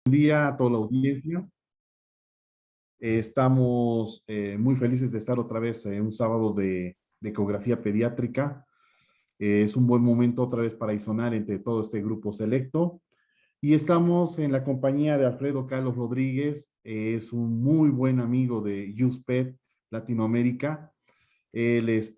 Buen día a toda la audiencia. Estamos muy felices de estar otra vez en un sábado de ecografía pediátrica. Es un buen momento otra vez para isonar entre todo este grupo selecto. Y estamos en la compañía de Alfredo Carlos Rodríguez. Es un muy buen amigo de USPED Latinoamérica. Él es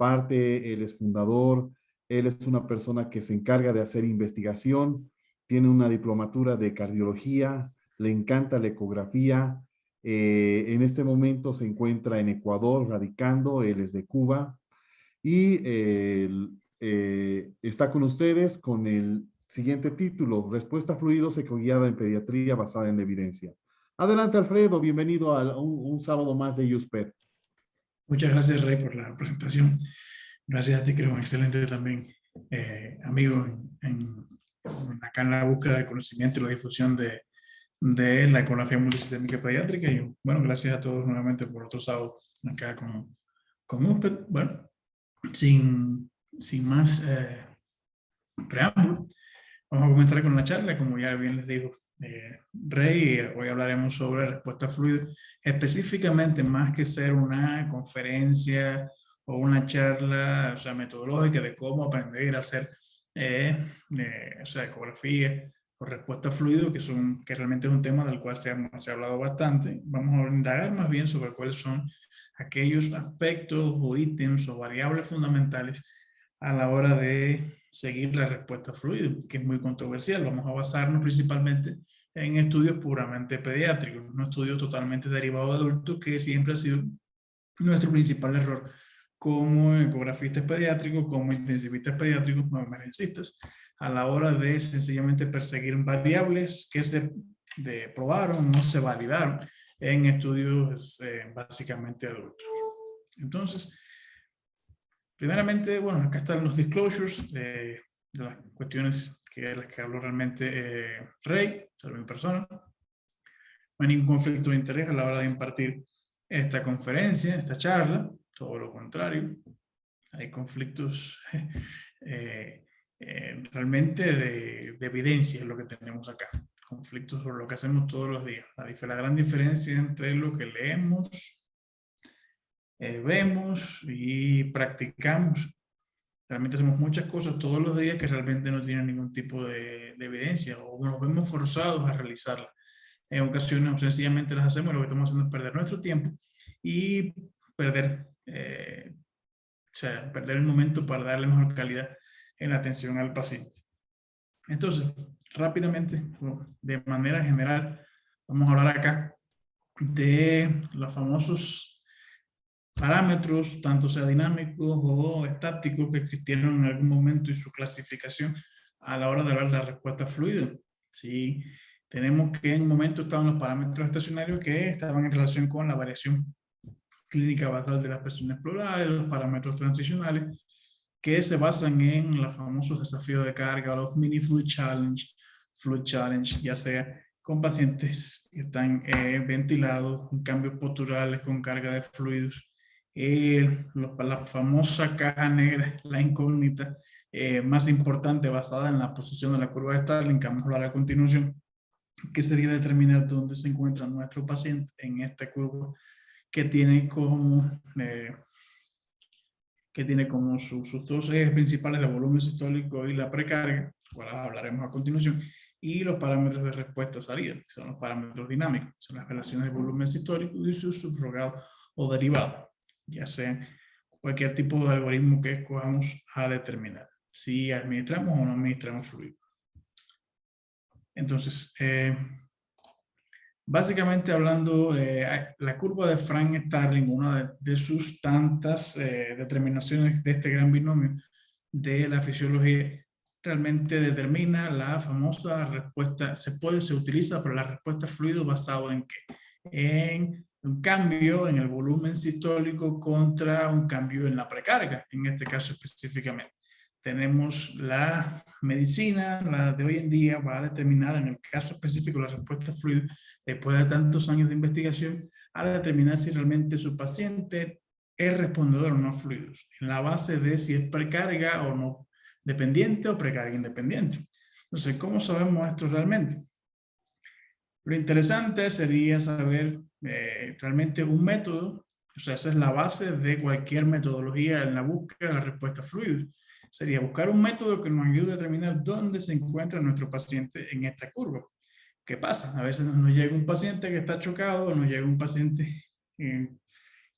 fundador, él es una persona que se encarga de hacer investigación, tiene una diplomatura de cardiología, le encanta la ecografía. En este momento se encuentra en Ecuador radicando, él es de Cuba y está con ustedes con el siguiente título: Respuesta fluidos ecoguiada en pediatría basada en la evidencia. Adelante, Alfredo, bienvenido a un sábado más de USPED. Muchas gracias, Rey, por la presentación. Gracias a ti, que eres un excelente también amigo acá en la búsqueda de conocimiento y la difusión de la ecografía multisistémica pediátrica. Y bueno, gracias a todos nuevamente por otro sábado acá con usted. Bueno, sin más preámbulo, vamos a comenzar con la charla. Como ya bien les dijo Rey, hoy hablaremos sobre respuesta fluida, específicamente más que ser una conferencia o una charla, o sea, metodológica de cómo aprender a hacer o sea, ecografía o respuesta fluida, que realmente es un tema del cual se ha hablado bastante. Vamos a indagar más bien sobre cuáles son aquellos aspectos o ítems o variables fundamentales a la hora de seguir la respuesta fluida, que es muy controversial. Vamos a basarnos principalmente en estudios puramente pediátricos, no estudios totalmente derivados de adultos, que siempre ha sido nuestro principal error como ecografistas pediátricos, como intensivistas pediátricos, como emergencistas, a la hora de sencillamente perseguir variables que se probaron, no se validaron en estudios básicamente adultos. Entonces, primeramente, bueno, acá están los disclosures de las cuestiones de las que habló realmente Rey, sobre mi persona. No hay ningún conflicto de interés a la hora de impartir esta conferencia, esta charla, todo lo contrario. Hay conflictos realmente de evidencia, es lo que tenemos acá. Conflictos sobre lo que hacemos todos los días. La gran diferencia entre lo que leemos, vemos y practicamos. Realmente hacemos muchas cosas todos los días que realmente no tienen ningún tipo de evidencia o nos vemos forzados a realizarlas. En ocasiones sencillamente las hacemos y lo que estamos haciendo es perder nuestro tiempo y perder, o sea, perder el momento para darle mejor calidad en la atención al paciente. Entonces, rápidamente, de manera general, vamos a hablar acá de los famosos parámetros, tanto sea dinámicos o estáticos, que existieron en algún momento y su clasificación a la hora de ver la respuesta fluida. Sí, tenemos que en un momento estaban los parámetros estacionarios que estaban en relación con la variación clínica basal de las presiones pleurales, los parámetros transicionales, que se basan en los famosos desafíos de carga, los mini fluid challenge, ya sea con pacientes que están ventilados, con cambios posturales, con carga de fluidos, la famosa caja negra, la incógnita más importante basada en la posición de la curva de Starling, que vamos a hablar a continuación, que sería determinar dónde se encuentra nuestro paciente en esta curva que tiene como sus dos ejes principales, el volumen sistólico y la precarga, cual hablaremos a continuación, y los parámetros de respuesta salida, que son los parámetros dinámicos, son las relaciones de volumen sistólico y su subrogado o derivado, ya sea cualquier tipo de algoritmo que escojamos a determinar si administramos o no administramos fluido. Entonces, básicamente hablando, la curva de Frank-Starling, una de sus tantas determinaciones de este gran binomio de la fisiología, realmente determina la famosa respuesta, se utiliza para la respuesta fluido basado en qué? En un cambio en el volumen sistólico contra un cambio en la precarga, en este caso específicamente. Tenemos la medicina, la de hoy en día, va a determinar en el caso específico la respuesta fluida después de tantos años de investigación, a determinar si realmente su paciente es respondedor o no a fluidos, en la base de si es precarga o no dependiente o precarga independiente. Entonces, ¿cómo sabemos esto realmente? Lo interesante sería saber realmente un método, o sea, esa es la base de cualquier metodología en la búsqueda de la respuesta fluida. Sería buscar un método que nos ayude a determinar dónde se encuentra nuestro paciente en esta curva. ¿Qué pasa? A veces nos llega un paciente que está chocado, o nos llega un paciente eh,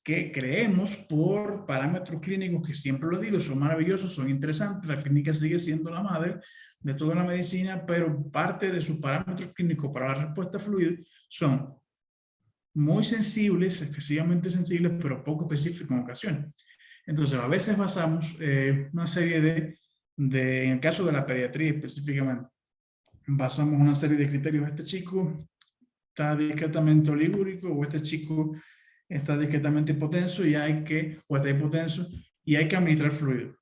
que creemos por parámetros clínicos que siempre lo digo, son maravillosos, son interesantes, la clínica sigue siendo la madre de toda la medicina, pero parte de sus parámetros clínicos para la respuesta fluida son muy sensibles, excesivamente sensibles, pero poco específicos en ocasiones. Entonces, a veces basamos una serie en el caso de la pediatría específicamente, basamos una serie de criterios. Este chico está discretamente oligúrico, o este chico está discretamente hipotenso y o está hipotenso y hay que administrar fluido.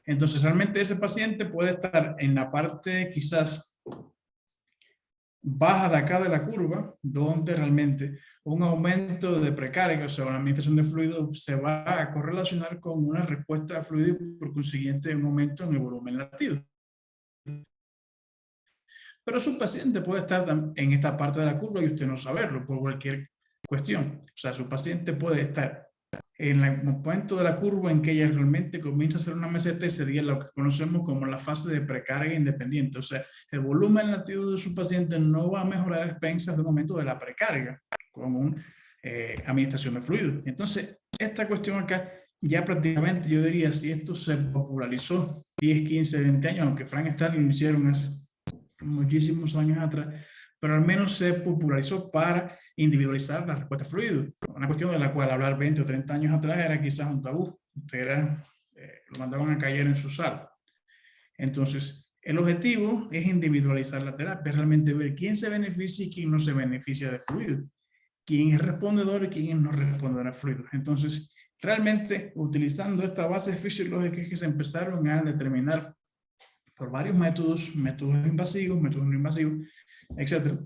Entonces, realmente ese paciente puede estar en la parte quizás baja de acá de la curva, donde realmente un aumento de precarga, o sea, una administración de fluido, se va a correlacionar con una respuesta de fluido y por consiguiente un aumento en el volumen latido. Pero su paciente puede estar en esta parte de la curva y usted no saberlo por cualquier cuestión. O sea, su paciente puede estar en el momento de la curva en que ella realmente comienza a hacer una meseta, y sería lo que conocemos como la fase de precarga independiente. O sea, el volumen latido de su paciente no va a mejorar a expensas de un momento de la precarga con una administración de fluido. Entonces, esta cuestión acá, ya prácticamente yo diría, si esto se popularizó 10, 15, 20 años, aunque Frank Starling lo hicieron hace muchísimos años atrás, pero al menos se popularizó para individualizar la respuesta fluido. Una cuestión de la cual hablar 20 o 30 años atrás era quizás un tabú. Lo mandaban a callar en su sala. Entonces, el objetivo es individualizar la terapia, realmente ver quién se beneficia y quién no se beneficia de fluido, quién es respondedor y quién es no respondedor a fluido. Entonces, realmente, utilizando esta base fisiológica que se empezaron a determinar por varios métodos, métodos invasivos, métodos no invasivos, etc.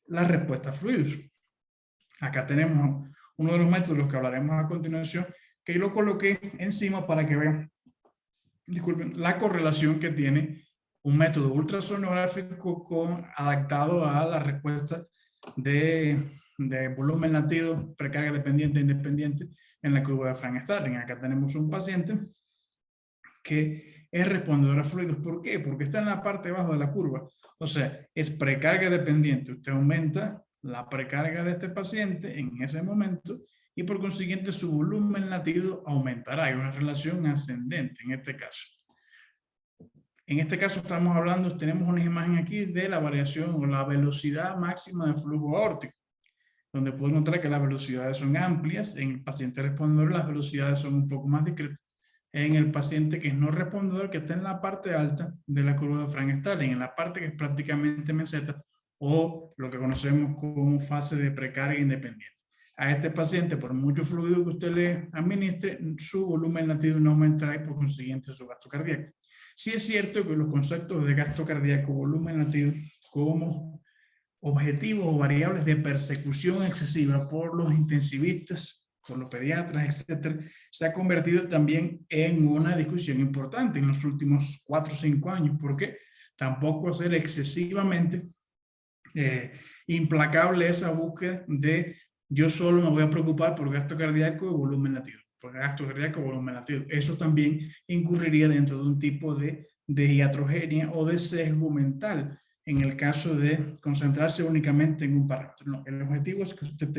Las respuestas fluidas. Acá tenemos uno de los métodos que hablaremos a continuación, que yo lo coloqué encima para que vean, disculpen, la correlación que tiene un método ultrasonográfico adaptado a la respuesta de volumen latido, precarga dependiente e independiente en la curva de Frank Starling. Acá tenemos un paciente que es respondedor a fluidos. ¿Por qué? Porque está en la parte baja de la curva. O sea, es precarga dependiente. Usted aumenta la precarga de este paciente en ese momento y por consiguiente su volumen latido aumentará. Hay una relación ascendente en este caso. En este caso estamos hablando, tenemos una imagen aquí de la variación o la velocidad máxima de flujo aórtico, donde puedo notar que las velocidades son amplias. En el paciente respondedor las velocidades son un poco más discretas. En el paciente que es no respondedor, que está en la parte alta de la curva de Frank Starling, en la parte que es prácticamente meseta o lo que conocemos como fase de precarga independiente. A este paciente, por mucho fluido que usted le administre, su volumen latido no aumentará y por consiguiente su gasto cardíaco. Sí es cierto que los conceptos de gasto cardíaco, volumen latido, como objetivos o variables de persecución excesiva por los intensivistas, por los pediatras, etcétera, se ha convertido también en una discusión importante en los últimos 4 o 5 años, porque tampoco ser excesivamente implacable esa búsqueda de yo solo me voy a preocupar por gasto cardíaco y volumen latido, por gasto cardíaco y volumen latido. Eso también incurriría dentro de un tipo de iatrogenia o de sesgo mental, en el caso de concentrarse únicamente en un parámetro. No, el objetivo es que usted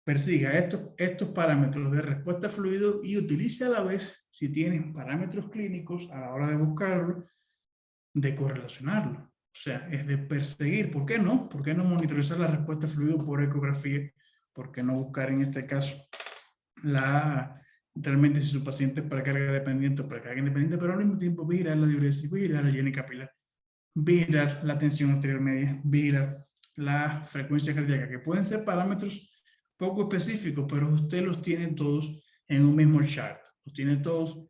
persiga estos parámetros de respuesta a fluido y utilice a la vez, si tienen parámetros clínicos a la hora de buscarlo, de correlacionarlo. O sea, es de perseguir. ¿Por qué no? ¿Por qué no monitorizar la respuesta a fluido por ecografía? ¿Por qué no buscar en este caso realmente si su paciente es precarga dependiente o precarga independiente, pero al mismo tiempo vigilar la diuresis, vigilar la higiene capilar, vigilar la tensión arterial media, vigilar la frecuencia cardíaca, que pueden ser parámetros poco específicos, pero usted los tiene todos en un mismo chart. Los tiene todos,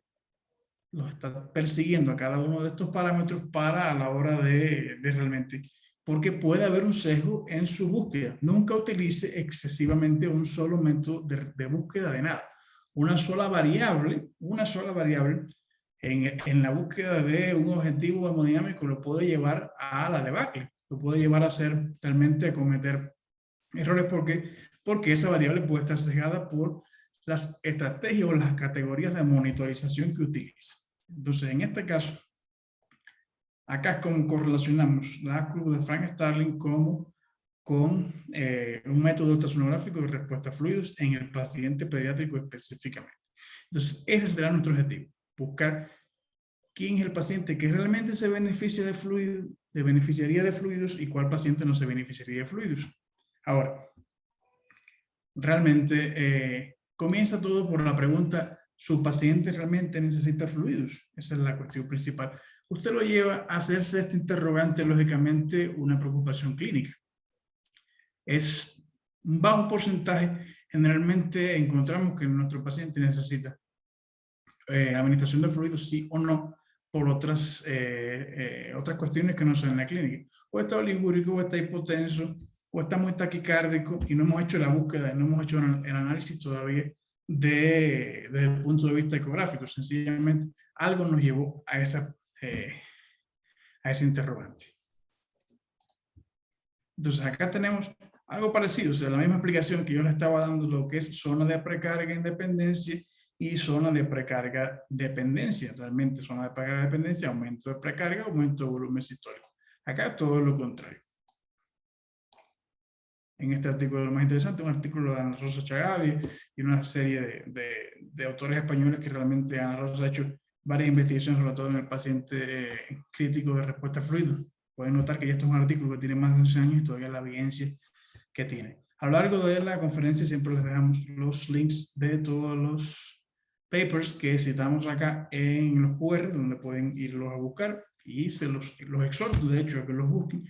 los está persiguiendo a cada uno de estos parámetros para a la hora de realmente, porque puede haber un sesgo en su búsqueda. Nunca utilice excesivamente un solo método de búsqueda de nada. Una sola variable en la búsqueda de un objetivo hemodinámico lo puede llevar a la debacle. lo puede llevar a hacer realmente a cometer errores. Porque esa variable puede estar sesgada por las estrategias o las categorías de monitorización que utiliza. Entonces, en este caso, acá es como correlacionamos la curva de Frank Starling como con un método ultrasonográfico de respuesta a fluidos en el paciente pediátrico específicamente. Entonces, ese será nuestro objetivo, buscar quién es el paciente que realmente se beneficia de fluidos, se beneficiaría de fluidos y cuál paciente no se beneficiaría de fluidos. Ahora, realmente comienza todo por la pregunta, ¿su paciente realmente necesita fluidos? Esa es la cuestión principal. Usted lo lleva a hacerse este interrogante, lógicamente, una preocupación clínica. Es un bajo porcentaje. Generalmente encontramos que nuestro paciente necesita administración de fluidos, sí o no, por otras cuestiones que no son en la clínica. O está oligúrico, o está hipotenso, o está muy taquicárdico y no hemos hecho la búsqueda, no hemos hecho el análisis todavía desde el punto de vista ecográfico. Sencillamente algo nos llevó a ese interrogante. Entonces acá tenemos algo parecido, o sea, la misma explicación que yo le estaba dando, lo que es zona de precarga independencia y zona de precarga dependencia. Realmente zona de precarga dependencia, aumento de precarga, aumento de volumen sistólico. Acá todo lo contrario. En este artículo, lo más interesante, un artículo de Ana Rosa Chagavi y una serie de autores españoles que realmente Ana Rosa ha hecho varias investigaciones, sobre todo en el paciente crítico de respuesta a fluidos. Pueden notar que ya esto es un artículo que tiene más de 11 años y todavía la evidencia que tiene. A lo largo de la conferencia siempre les dejamos los links de todos los papers que citamos acá en los QR, donde pueden irlos a buscar, y se los exhorto, de hecho, a que los busquen,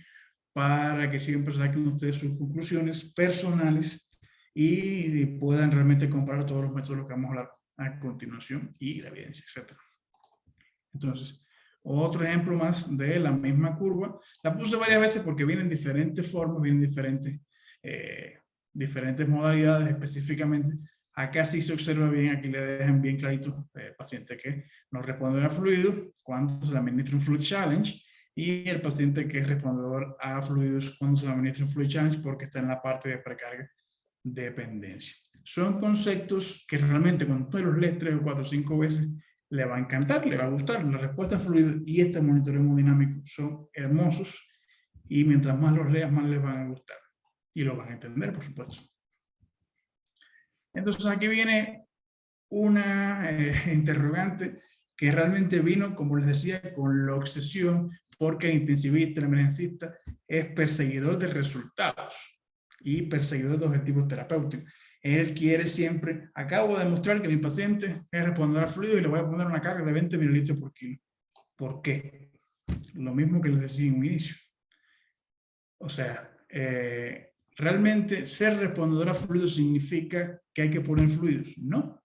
para que siempre saquen ustedes sus conclusiones personales y puedan realmente comparar todos los métodos que vamos a hablar a continuación y la evidencia, etc. Entonces, otro ejemplo más de la misma curva. La puse varias veces porque vienen diferentes formas, vienen diferentes modalidades específicamente. Acá sí se observa bien, aquí le dejan bien clarito el paciente que no responde a fluido cuando se le administra un Fluid Challenge, y el paciente que es respondedor a fluidos cuando se le administra un Fluid Challenge porque está en la parte de precarga dependencia. Son conceptos que realmente cuando tú los lees 3 o 4 o 5 veces le va a encantar, le va a gustar. La respuesta a fluido y este monitoreo hemodinámico son hermosos y mientras más los leas, más les van a gustar y lo van a entender, por supuesto. Entonces aquí viene una interrogante que realmente vino, como les decía, con la obsesión, porque el intensivista, el emergencista, es perseguidor de resultados y perseguidor de objetivos terapéuticos. Él quiere siempre, acabo de demostrar que mi paciente es respondedor a fluido y le voy a poner una carga de 20 mililitros por kilo. ¿Por qué? Lo mismo que les decía en un inicio. O sea, ¿realmente ser respondedor a fluidos significa que hay que poner fluidos? No,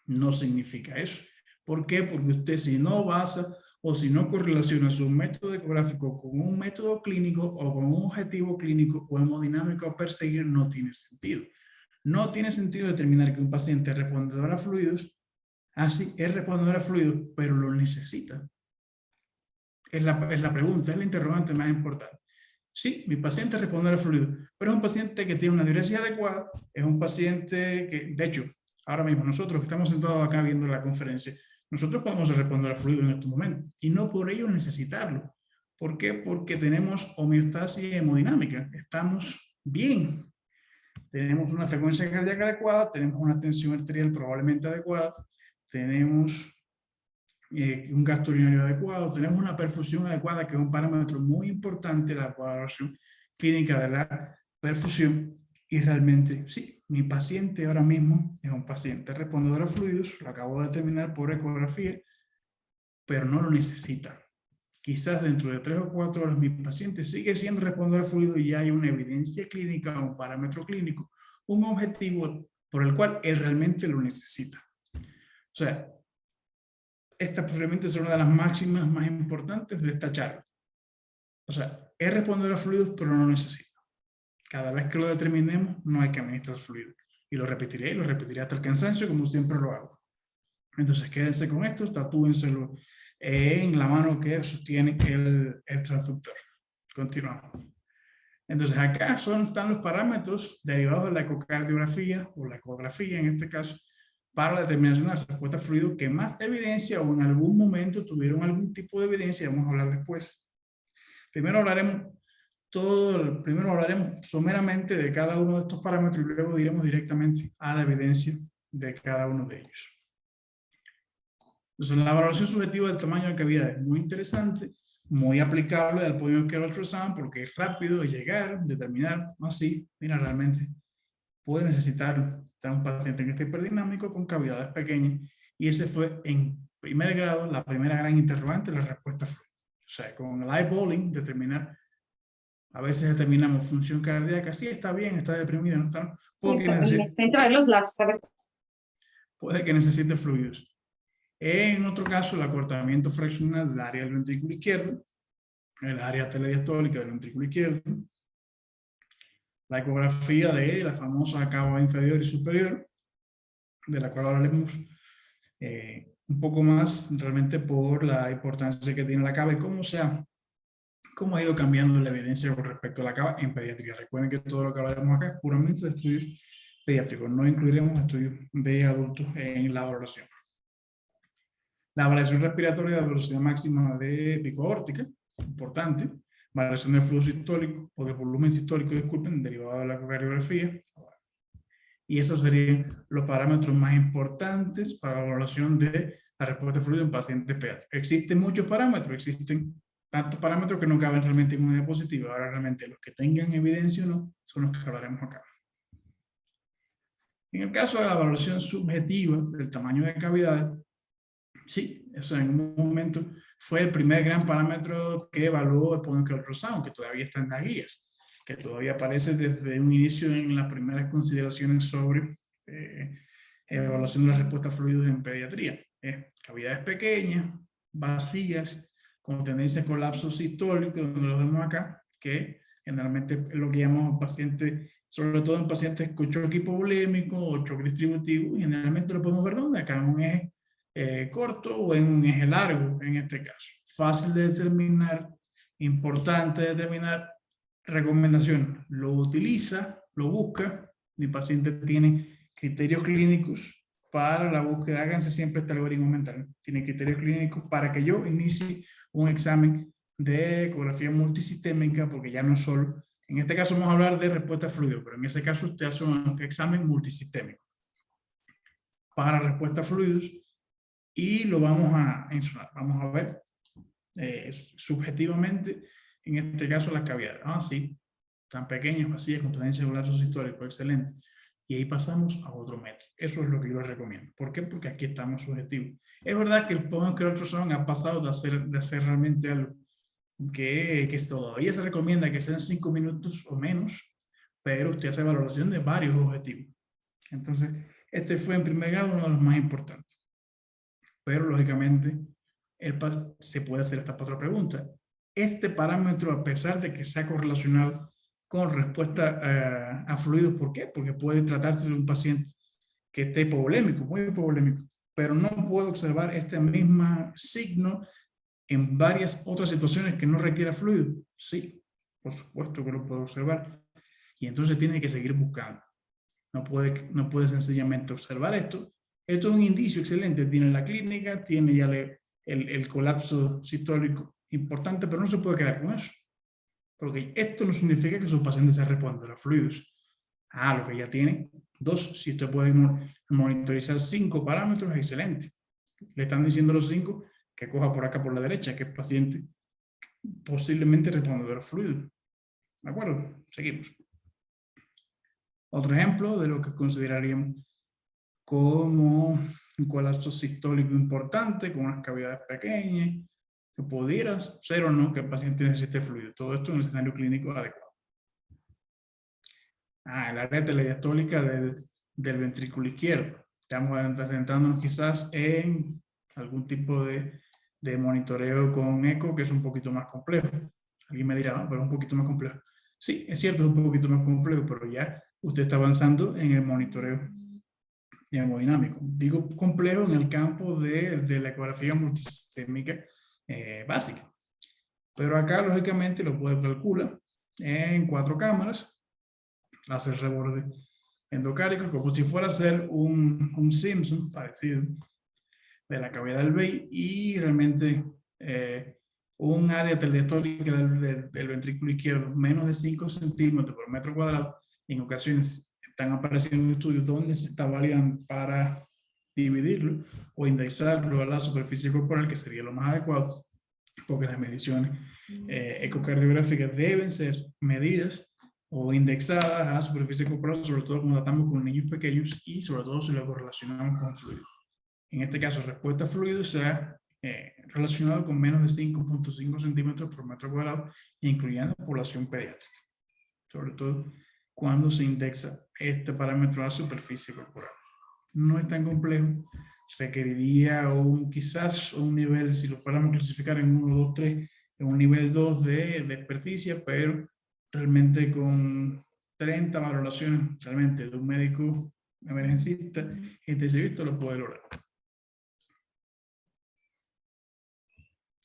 no significa eso. ¿Por qué? Porque usted si no basa o si no correlaciona su método ecográfico con un método clínico o con un objetivo clínico o hemodinámico a perseguir, no tiene sentido. No tiene sentido determinar que un paciente es respondedor a fluidos, así es respondedor a fluidos, pero lo necesita. Es la pregunta, es la interrogante más importante. Sí, mi paciente es respondedor a fluidos, pero es un paciente que tiene una diuresis adecuada, es un paciente que, de hecho, ahora mismo nosotros que estamos sentados acá viendo la conferencia, nosotros podemos responder a fluidos en estos momentos y no por ello necesitarlo. ¿Por qué? Porque tenemos homeostasis hemodinámica, estamos bien. Tenemos una frecuencia cardíaca adecuada, tenemos una tensión arterial probablemente adecuada, tenemos un gasto urinario adecuado, tenemos una perfusión adecuada, que es un parámetro muy importante de la evaluación clínica de la perfusión. Y realmente, sí, mi paciente ahora mismo es un paciente respondedor a fluidos, lo acabo de determinar por ecografía, pero no lo necesita. Quizás dentro de 3 o 4 horas mi paciente sigue siendo respondedor a fluidos y ya hay una evidencia clínica, un parámetro clínico, un objetivo por el cual él realmente lo necesita. O sea, esta posiblemente es una de las máximas más importantes de esta charla. O sea, es respondedor a fluidos, pero no lo necesita. Cada vez que lo determinemos, no hay que administrar fluidos. Y lo repetiré hasta el cansancio, como siempre lo hago. Entonces, quédense con esto, tatúenselo en la mano que sostiene el transductor. Continuamos. Entonces acá están los parámetros derivados de la ecocardiografía o la ecografía en este caso para la determinación de la respuesta a fluido que más evidencia o en algún momento tuvieron algún tipo de evidencia. Vamos a hablar después. Primero hablaremos someramente de cada uno de estos parámetros y luego iremos directamente a la evidencia de cada uno de ellos. Entonces, la valoración subjetiva del tamaño de cavidad es muy interesante, muy aplicable al point of care ultrasound porque es rápido de llegar, determinar, así, mira, realmente puede necesitar un paciente que esté hiperdinámico con cavidades pequeñas y ese fue en primer grado la primera gran interrogante, la respuesta fue. O sea, con el eyeballing determinar, a veces determinamos función cardíaca, sí está bien, está deprimida, no está, porque puede que necesite fluidos. En otro caso, el acortamiento fraccional del área del ventrículo izquierdo, el área telediastólica del ventrículo izquierdo, la ecografía de la famosa cava inferior y superior, de la cual hablaremos un poco más realmente por la importancia que tiene la cava y cómo ha ido cambiando la evidencia con respecto a la cava en pediatría. Recuerden que todo lo que hablaremos acá es puramente de estudios pediátricos, no incluiremos estudios de adultos en la valoración. La variación respiratoria de velocidad máxima de pico aórtica, importante. Variación de flujo sistólico o de volumen sistólico, disculpen, derivado de la ecocardiografía. Y esos serían los parámetros más importantes para la evaluación de la respuesta de fluido en pacientes pediátricos. Existen muchos parámetros, existen tantos parámetros que no caben realmente en una diapositiva. Ahora realmente los que tengan evidencia o no son los que hablaremos acá. En el caso de la evaluación subjetiva del tamaño de cavidades, sí, eso en un momento fue el primer gran parámetro que evaluó el point of care ultrasound, que todavía está en las guías, que todavía aparece desde un inicio en las primeras consideraciones sobre evaluación de la respuesta a fluidos en pediatría. Cavidades pequeñas, vacías, con tendencia a colapso sistólico, donde lo vemos acá, que generalmente es lo que llamamos pacientes, sobre todo en pacientes con choque hipovolémico o choque distributivo, y generalmente lo podemos ver donde acá en un eje corto o en un eje largo en este caso. Fácil de determinar, importante de determinar. Recomendación, lo utiliza, lo busca. Mi paciente tiene criterios clínicos para la búsqueda, háganse siempre este algoritmo mental. Tiene criterios clínicos para que yo inicie un examen de ecografía multisistémica, porque ya no solo, en este caso vamos a hablar de respuesta a fluido, pero en ese caso usted hace un examen multisistémico para respuesta a fluidos y lo vamos a mencionar. Vamos a ver subjetivamente, en este caso las cavidades. Sí, tan pequeñas, vacías, con tendencia a colapso histórico, excelente. Y ahí pasamos a otro método. Eso es lo que yo les recomiendo. ¿Por qué? Porque aquí estamos subjetivos. Es verdad que el point of care ultrasound ha pasado de hacer realmente algo que todavía se recomienda que sean 5 minutos o menos, pero usted hace valoración de varios objetivos. Entonces, este fue en primer grado uno de los más importantes. Pero lógicamente, se puede hacer esta otra pregunta. Este parámetro, a pesar de que sea correlacionado con respuesta a fluidos, ¿por qué? Porque puede tratarse de un paciente que esté hipovolémico, muy hipovolémico, pero no puedo observar este mismo signo en varias otras situaciones que no requiera fluido. Sí, por supuesto que lo puedo observar. Y entonces tiene que seguir buscando. No puede sencillamente observar esto. Esto es un indicio excelente. Tiene la clínica, tiene ya el colapso sistólico importante, pero no se puede quedar con eso. Porque esto no significa que su paciente se responda a los fluidos. Lo que ya tiene, 2. Si usted puede monitorizar 5 parámetros, excelente. Le están diciendo los 5 que coja por acá por la derecha, que el paciente posiblemente responda a los fluidos. ¿De acuerdo? Seguimos. Otro ejemplo de lo que consideraríamos como un colapso sistólico importante, con unas cavidades pequeñas, que pudiera ser o no que el paciente necesite fluido. Todo esto en el escenario clínico adecuado. El área telediastólica del ventrículo izquierdo. Estamos adentrándonos quizás en algún tipo de monitoreo con eco que es un poquito más complejo. Alguien me dirá, pero es un poquito más complejo. Sí, es cierto, es un poquito más complejo, pero ya usted está avanzando en el monitoreo hemodinámico. Digo complejo en el campo de la ecografía multisistémica básica. Pero acá, lógicamente, lo puede calcular en 4 cámaras, hace el reborde endocárico, como si fuera a ser un Simpson parecido de la cavidad del BEI, y realmente un área telestórica del ventrículo izquierdo menos de 5 centímetros por metro cuadrado. En ocasiones están apareciendo estudios donde se está validando para dividirlo o indexarlo a la superficie corporal, que sería lo más adecuado, porque las mediciones ecocardiográficas deben ser medidas o indexadas a la superficie corporal, sobre todo cuando tratamos con niños pequeños y sobre todo si lo correlacionamos con fluido. En este caso, respuesta a fluido se ha relacionado con menos de 5.5 centímetros por metro cuadrado, incluyendo población pediátrica, sobre todo cuando se indexa este parámetro a la superficie corporal. No es tan complejo, requeriría quizás un nivel, si lo fuéramos a clasificar en 1, 2, 3, en un nivel 2 de experticia, pero realmente con 30 valoraciones realmente de un médico emergencista intensivista lo puede lograr.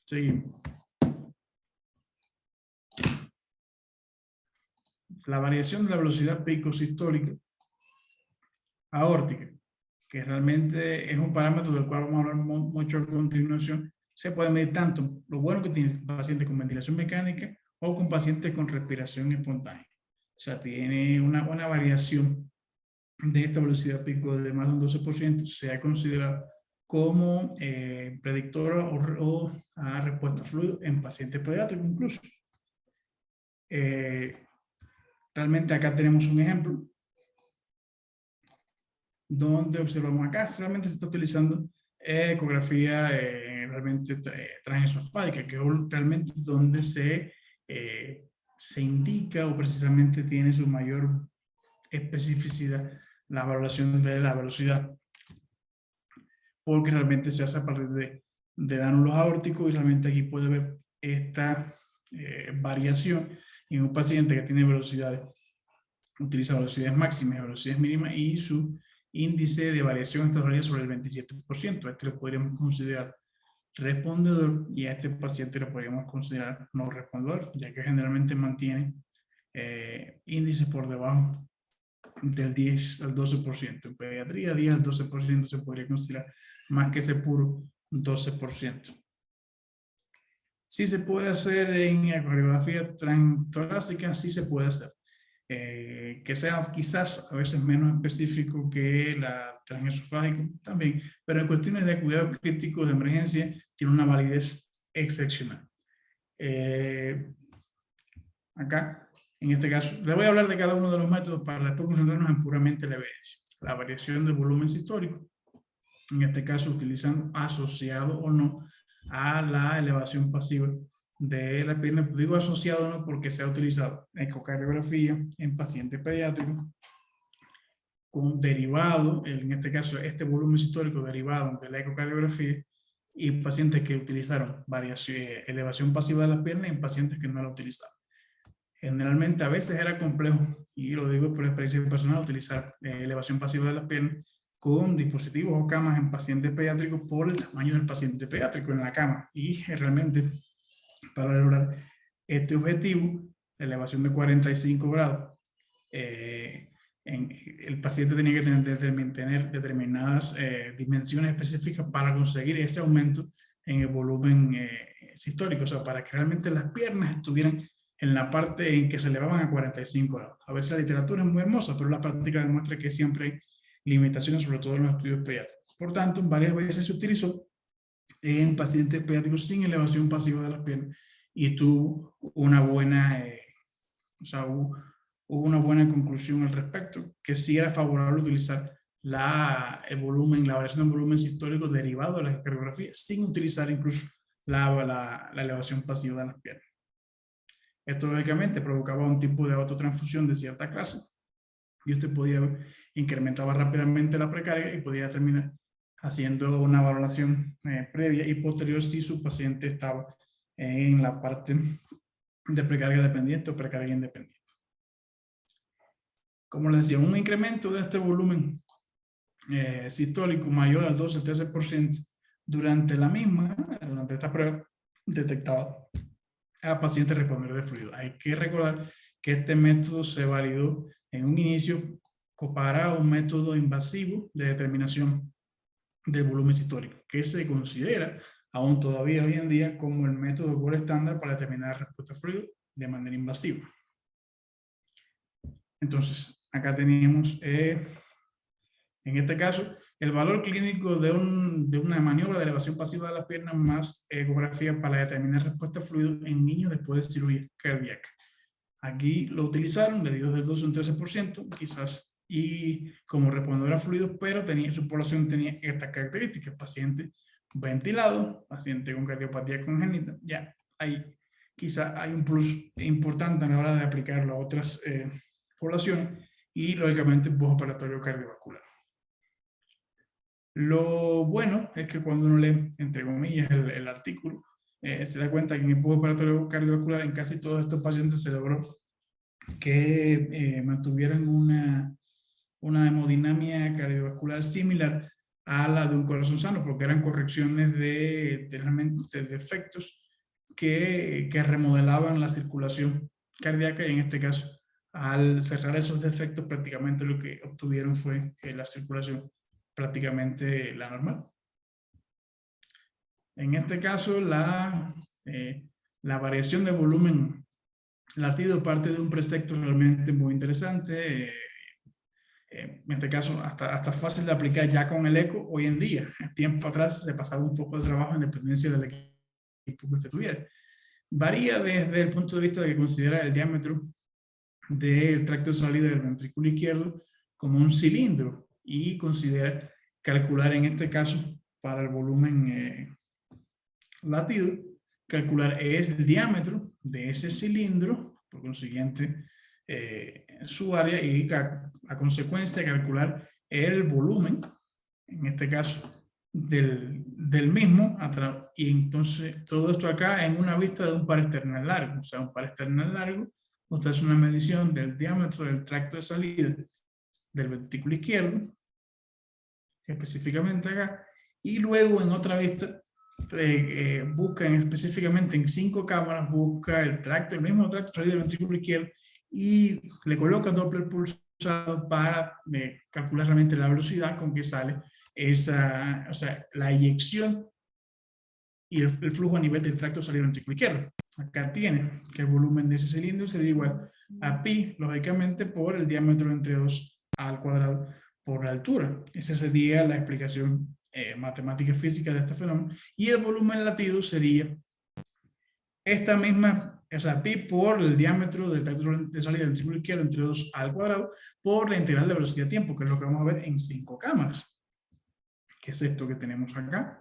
Seguimos. La variación de la velocidad pico sistólica aórtica, que realmente es un parámetro del cual vamos a hablar mucho a continuación, se puede medir tanto lo bueno que tiene pacientes con ventilación mecánica o con pacientes con respiración espontánea. O sea, tiene una buena variación de esta velocidad pico de más de un 12%, se ha considerado como predictora o a respuesta a fluido en pacientes pediátricos incluso. Realmente acá tenemos un ejemplo donde observamos acá, realmente se está utilizando ecografía realmente transesofágica, que es realmente donde se indica o precisamente tiene su mayor especificidad la valoración de la velocidad, porque realmente se hace a partir de ángulos aórticos, y realmente aquí puede ver esta variación en un paciente que tiene velocidades, utiliza velocidades máximas y velocidades mínimas, y su índice de variación estaría sobre el 27%. A este lo podríamos considerar respondedor, y a este paciente lo podríamos considerar no respondedor, ya que generalmente mantiene índices por debajo del 10 al 12%. En pediatría, 10 al 12% se podría considerar más que ese puro 12%. Sí se puede hacer en ecografía transtorácica, sí se puede hacer. Que sea quizás a veces menos específico que la transesofágica también, pero en cuestiones de cuidado crítico de emergencia tiene una validez excepcional. Acá, en este caso, le voy a hablar de cada uno de los métodos para después concentrarnos en puramente la evidencia. La variación del volumen sistólico, en este caso utilizando asociado o no a la elevación pasiva de la pierna. Digo asociado no porque se ha utilizado ecocardiografía en pacientes pediátricos con derivado, en este caso este volumen sistólico derivado de la ecocardiografía, y pacientes que utilizaron elevación pasiva de las piernas en pacientes que no la utilizaban. Generalmente a veces era complejo, y lo digo por experiencia personal, utilizar elevación pasiva de las piernas con dispositivos o camas en pacientes pediátricos por el tamaño del paciente pediátrico en la cama, y realmente para lograr este objetivo, la elevación de 45 grados, el paciente tenía que tener determinadas dimensiones específicas para conseguir ese aumento en el volumen sistólico, o sea, para que realmente las piernas estuvieran en la parte en que se elevaban a 45 grados. A veces la literatura es muy hermosa, pero la práctica demuestra que siempre hay limitaciones, sobre todo en los estudios pediátricos. Por tanto, varias veces se utilizó en pacientes pediátricos sin elevación pasiva de las piernas, y tuvo una buena, hubo una buena conclusión al respecto, que sí era favorable utilizar el volumen, la variación del volumen sistólico derivado de la cardiografía, sin utilizar incluso la elevación pasiva de las piernas. Esto lógicamente provocaba un tipo de autotransfusión de cierta clase, y usted podía ver, incrementaba rápidamente la precarga y podía terminar haciendo una valoración previa y posterior si su paciente estaba en la parte de precarga dependiente o precarga independiente. Como les decía, un incremento de este volumen sistólico mayor al 12-13% durante esta prueba detectaba a pacientes respondedores de fluido. Hay que recordar que este método se validó en un inicio para un método invasivo de determinación del volumen sistólico, que se considera aún todavía hoy en día como el método gold estándar para determinar respuesta a fluido de manera invasiva. Entonces, acá tenemos, en este caso, el valor clínico de una maniobra de elevación pasiva de las piernas más ecografía para determinar respuesta a fluido en niños después de cirugía cardíaca. Aquí lo utilizaron, le dio del 12 a un 13%, quizás, y como respondedor a fluidos, pero su población tenía estas características: paciente ventilado, paciente con cardiopatía congénita. Ya, quizás hay un plus importante a la hora de aplicarlo a otras poblaciones, y lógicamente postoperatorio cardiovascular. Lo bueno es que cuando uno lee, entre comillas, el artículo, se da cuenta que en el postoperatorio cardiovascular en casi todos estos pacientes se logró que mantuvieran una hemodinamia cardiovascular similar a la de un corazón sano, porque eran correcciones de defectos que remodelaban la circulación cardíaca, y en este caso, al cerrar esos defectos, prácticamente lo que obtuvieron fue la circulación prácticamente la normal. En este caso, la variación de volumen latido parte de un precepto realmente muy interesante. En este caso, hasta fácil de aplicar ya con el eco hoy en día. Tiempo atrás se pasaba un poco de trabajo en dependencia del equipo que usted tuviera. Varía desde el punto de vista de que considera el diámetro del tracto de salida del ventrículo izquierdo como un cilindro, y considera calcular, en este caso, para el volumen latido, calcular es el diámetro de ese cilindro, por consiguiente su área, y a consecuencia calcular el volumen, en este caso del mismo, y entonces todo esto acá en una vista de un par external largo. O sea, un par external largo, usted hace una medición del diámetro del tracto de salida del ventrículo izquierdo, específicamente acá, y luego en otra vista busca específicamente en 5 cámaras, busca el mismo tracto de salida del ventrículo izquierdo, y le coloca Doppler pulsado para calcular realmente la velocidad con que sale esa, o sea, la eyección y el flujo a nivel del tracto de salida del ventrículo izquierdo. Acá tiene que el volumen de ese cilindro sería igual a pi, lógicamente, por el diámetro entre 2 al cuadrado por la altura. Esa sería la explicación matemática y física de este fenómeno. Y el volumen latido sería esta misma, o sea, pi por el diámetro del tracto de salida del ventrículo izquierdo entre 2 al cuadrado por la integral de velocidad-tiempo, que es lo que vamos a ver en 5 cámaras. ¿Qué es esto que tenemos acá?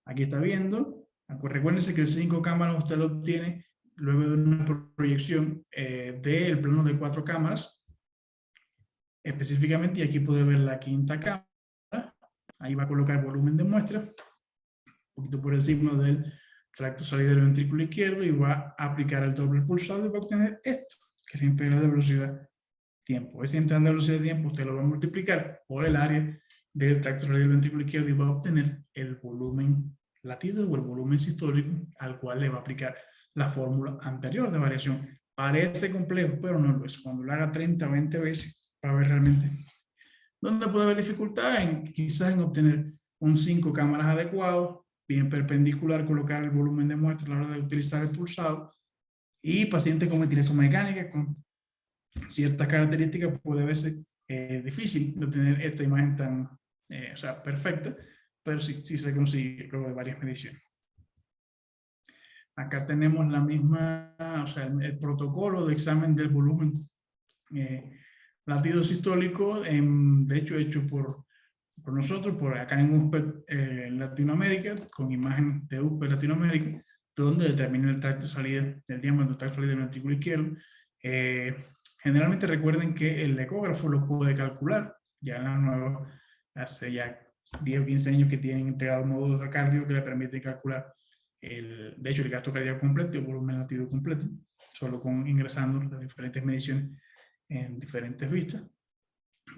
Aquí está viendo. Recuérdense que el 5 cámaras usted lo obtiene luego de una proyección del plano de 4 cámaras. Específicamente, y aquí puede ver la 5ª cámara. Ahí va a colocar volumen de muestra, un poquito por encima del tracto salida del ventrículo izquierdo, y va a aplicar el doble pulsado y va a obtener esto, que es la integral de velocidad-tiempo. Esa integral de velocidad-tiempo usted lo va a multiplicar por el área del tracto salida del ventrículo izquierdo, y va a obtener el volumen latido o el volumen sistólico al cual le va a aplicar la fórmula anterior de variación. Parece complejo, pero no lo es. Cuando lo haga 30 o 20 veces, para ver realmente dónde puede haber dificultad, quizás en obtener un 5 cámaras adecuado, bien perpendicular, colocar el volumen de muestra a la hora de utilizar el pulsado, y pacientes con ventilación mecánica con ciertas características puede verse difícil de obtener esta imagen tan o sea, perfecta, pero sí se consigue luego de varias mediciones. Acá tenemos la misma, o sea, el protocolo de examen del volumen latido sistólico, de hecho por nosotros, por acá en USPED Latinoamérica, con imagen de USPED Latinoamérica, donde determina el tracto de salida del diámetro del tracto de salida del ventrículo izquierdo. Generalmente recuerden que el ecógrafo lo puede calcular, ya en la nueva, hace ya 10 o 15 años que tienen integrado módulos de cardio que le permiten calcular de hecho el gasto cardíaco completo y el volumen latido completo, solo con ingresando las diferentes mediciones en diferentes vistas.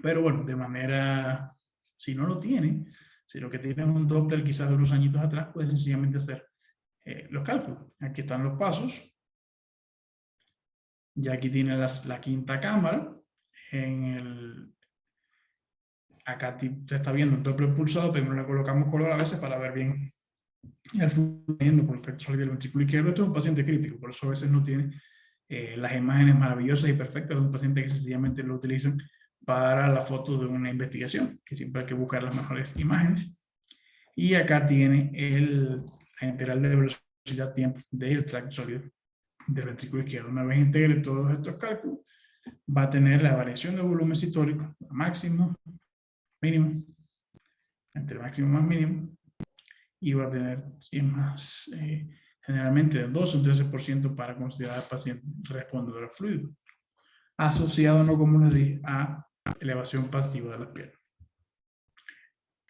Pero bueno, de manera, si no lo tiene, si lo que tiene es un Doppler quizás de unos añitos atrás, puede sencillamente hacer los cálculos. Aquí están los pasos. Ya aquí tiene la quinta cámara. Acá te está viendo el Doppler pulsado, pero no le colocamos color a veces para ver bien el flujo por el efecto sólido del ventrículo izquierdo. Esto es un paciente crítico, por eso a veces no tiene las imágenes maravillosas y perfectas de un paciente que sencillamente lo utilizan para la foto de una investigación, que siempre hay que buscar las mejores imágenes. Y acá tiene la integral de velocidad-tiempo del tracto sólido del ventrículo izquierdo. Una vez integre todos estos cálculos, va a tener la variación de volumen sistólico, máximo, mínimo, entre máximo más mínimo, y va a tener generalmente de 2 o 13% para considerar al paciente respondedor al fluido, asociado, no como les dije, a elevación pasiva de las piernas.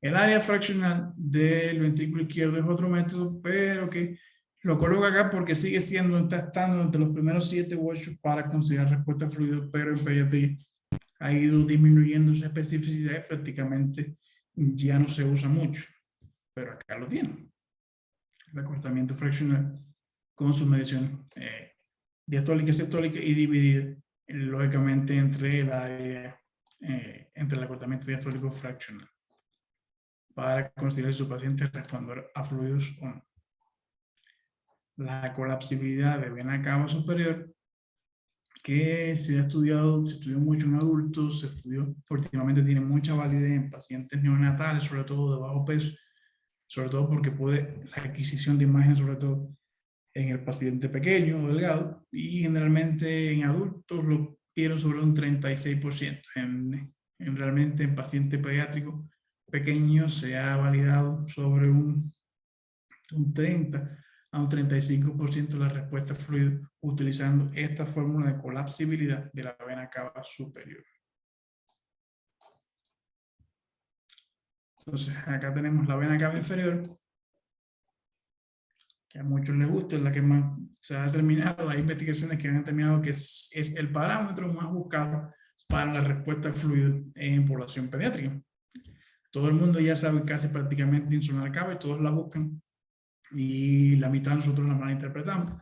El área fraccional del ventrículo izquierdo es otro método, pero que lo coloco acá porque sigue está estando entre los primeros 7 u 8 para considerar respuesta al fluido, pero en pediatría ha ido disminuyendo su especificidad y prácticamente ya no se usa mucho, pero acá lo tiene. El acortamiento fraccional con sus mediciones diastólica y sistólica y dividida lógicamente entre el área, entre el acortamiento diastólico fraccional para considerar si su paciente respondedor a fluidos o no. La colapsibilidad de vena cava superior, que se estudió mucho en adultos, se estudió, últimamente tiene mucha validez en pacientes neonatales, sobre todo de bajo peso, sobre todo porque puede la adquisición de imágenes, sobre todo en el paciente pequeño o delgado, y generalmente en adultos lo dieron sobre un 36%. Realmente en paciente pediátrico pequeño se ha validado sobre un 30 a un 35% la respuesta fluida utilizando esta fórmula de colapsibilidad de la vena cava superior. Entonces, acá tenemos la vena cava inferior, que a muchos les gusta, es la que más se ha determinado. Hay investigaciones que han determinado que es el parámetro más buscado para la respuesta al fluido en población pediátrica. Todo el mundo ya sabe casi prácticamente insonar cava y todos la buscan. Y la mitad de nosotros la malinterpretamos.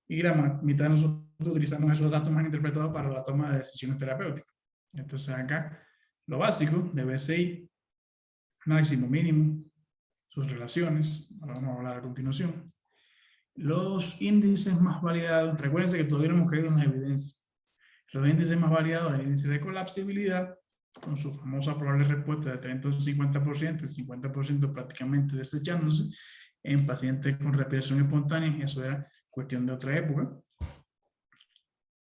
Y la mitad de nosotros utilizamos esos datos mal interpretados para la toma de decisiones terapéuticas. Entonces acá, lo básico de BCI, máximo, mínimo, sus relaciones, ahora vamos a hablar a continuación. Los índices más validados, recuérdense que todavía no hemos caído en las evidencias. Los índices más validados, el índice de colapsibilidad, con su famosa probable respuesta de 30 o 50%, el 50% prácticamente desechándose, en pacientes con respiración espontánea, eso era cuestión de otra época.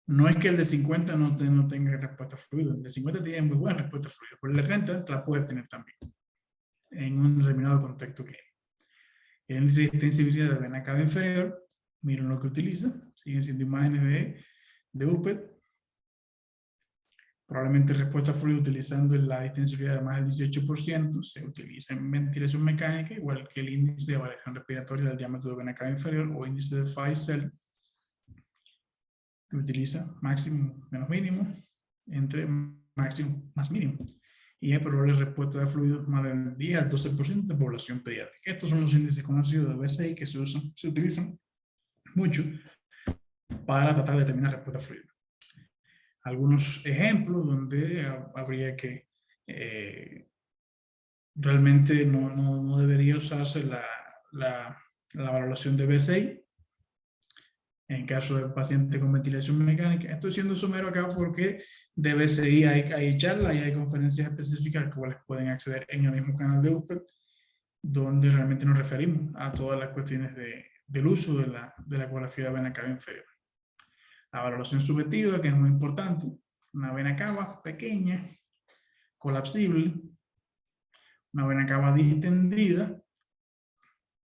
No es que el de 50 no tenga respuesta fluida, el de 50 tiene muy buena respuesta fluida, pero el de 30 la puede tener también, en un determinado contexto clínico. El índice de extensibilidad de vena cava inferior, miren lo que utiliza, siguen siendo imágenes de UPET, probablemente respuesta fluida utilizando la extensibilidad de más del 18%, se utiliza en ventilación mecánica, igual que el índice de variación respiratoria del diámetro de vena cava inferior o índice de Feisel, que utiliza máximo menos mínimo, entre máximo más mínimo. Y hay probable respuesta de fluidos más del 10 al 12% de población pediátrica. Estos son los índices conocidos de BCI que se utilizan mucho para tratar de determinar respuesta fluida. Algunos ejemplos donde habría que realmente no debería usarse la valoración de BCI en caso de paciente con ventilación mecánica. Estoy siendo somero acá porque de BCI hay charlas y hay conferencias específicas a las cuales pueden acceder en el mismo canal de UPET, donde realmente nos referimos a todas las cuestiones del uso de la ecografía de vena cava inferior. La valoración subjetiva, que es muy importante, una vena cava pequeña, colapsible, una vena cava distendida,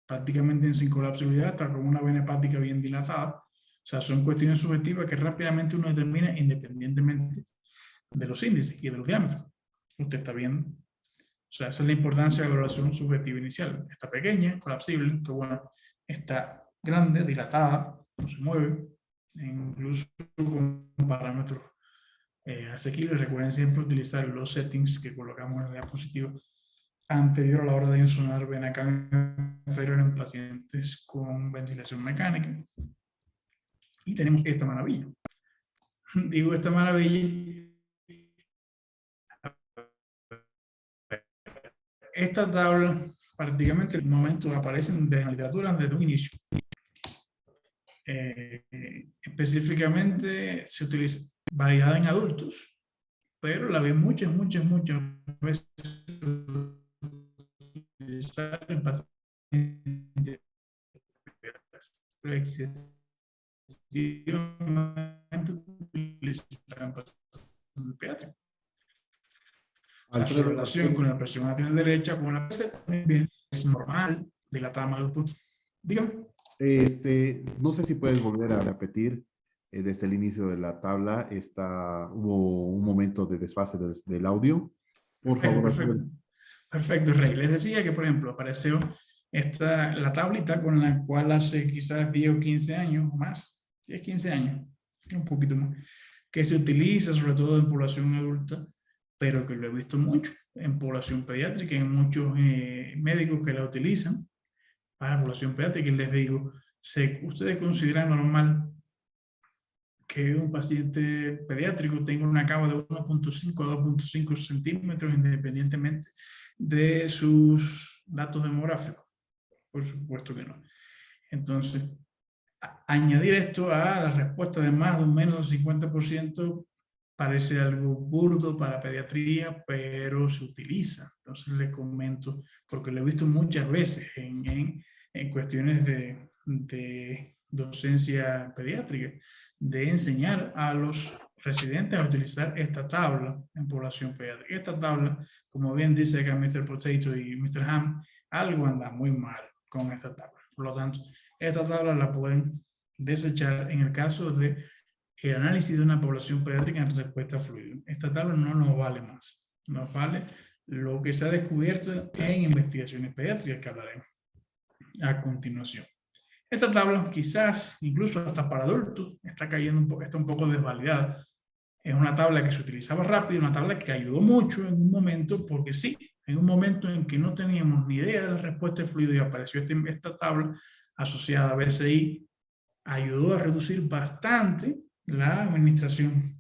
prácticamente sin colapsibilidad, hasta con una vena hepática bien dilatada. O sea, son cuestiones subjetivas que rápidamente uno determina independientemente de los índices y de los diámetros. Usted está viendo. O sea, esa es la importancia de la evaluación subjetiva inicial. Está pequeña, colapsible, que bueno, está grande, dilatada, no se mueve, incluso con parámetros asequibles. Recuerden siempre utilizar los settings que colocamos en la diapositiva anterior a la hora de insonar vena cava inferior en pacientes con ventilación mecánica. Y tenemos esta maravilla. Digo esta maravilla. Esta tabla prácticamente en el momento aparecen en la literatura desde un inicio. Específicamente se utiliza validada en adultos, pero la vi muchas veces utilizar en pacientes excesivamente utilizada en pacientes pediátricos. O sea, su relación con la presión arterial derecha, con la PC, también es normal, dilatada más de puntos. Dígame. No sé si puedes volver a repetir desde el inicio de la tabla. Hubo un momento de desfase del audio. Por favor. Perfecto, Rey. Les decía que, por ejemplo, apareció la tablita con la cual hace quizás 10 o 15 años o más, 10, 15 años, un poquito más, que se utiliza sobre todo en población adulta, pero que lo he visto mucho en población pediátrica, en muchos médicos que la utilizan para población pediátrica. Y les digo, ¿ustedes consideran normal que un paciente pediátrico tenga una cava de 1.5 a 2.5 centímetros independientemente de sus datos demográficos? Por supuesto que no. Entonces, añadir esto a la respuesta de más o menos 50% parece algo burdo para pediatría, pero se utiliza. Entonces les comento, porque lo he visto muchas veces en cuestiones de docencia pediátrica, de enseñar a los residentes a utilizar esta tabla en población pediátrica. Esta tabla, como bien dice acá Mr. Potato y Mr. Ham, algo anda muy mal con esta tabla. Por lo tanto, esta tabla la pueden desechar en el caso de el análisis de una población pediátrica en respuesta a fluido. Esta tabla no nos vale más. Nos vale lo que se ha descubierto en investigaciones pediátricas que hablaremos a continuación. Esta tabla quizás incluso hasta para adultos está un poco desvalidada. Es una tabla que se utilizaba rápido, una tabla que ayudó mucho en un momento, porque sí, en un momento en que no teníamos ni idea de la respuesta de fluido y apareció esta tabla asociada a BCI, ayudó a reducir bastante la administración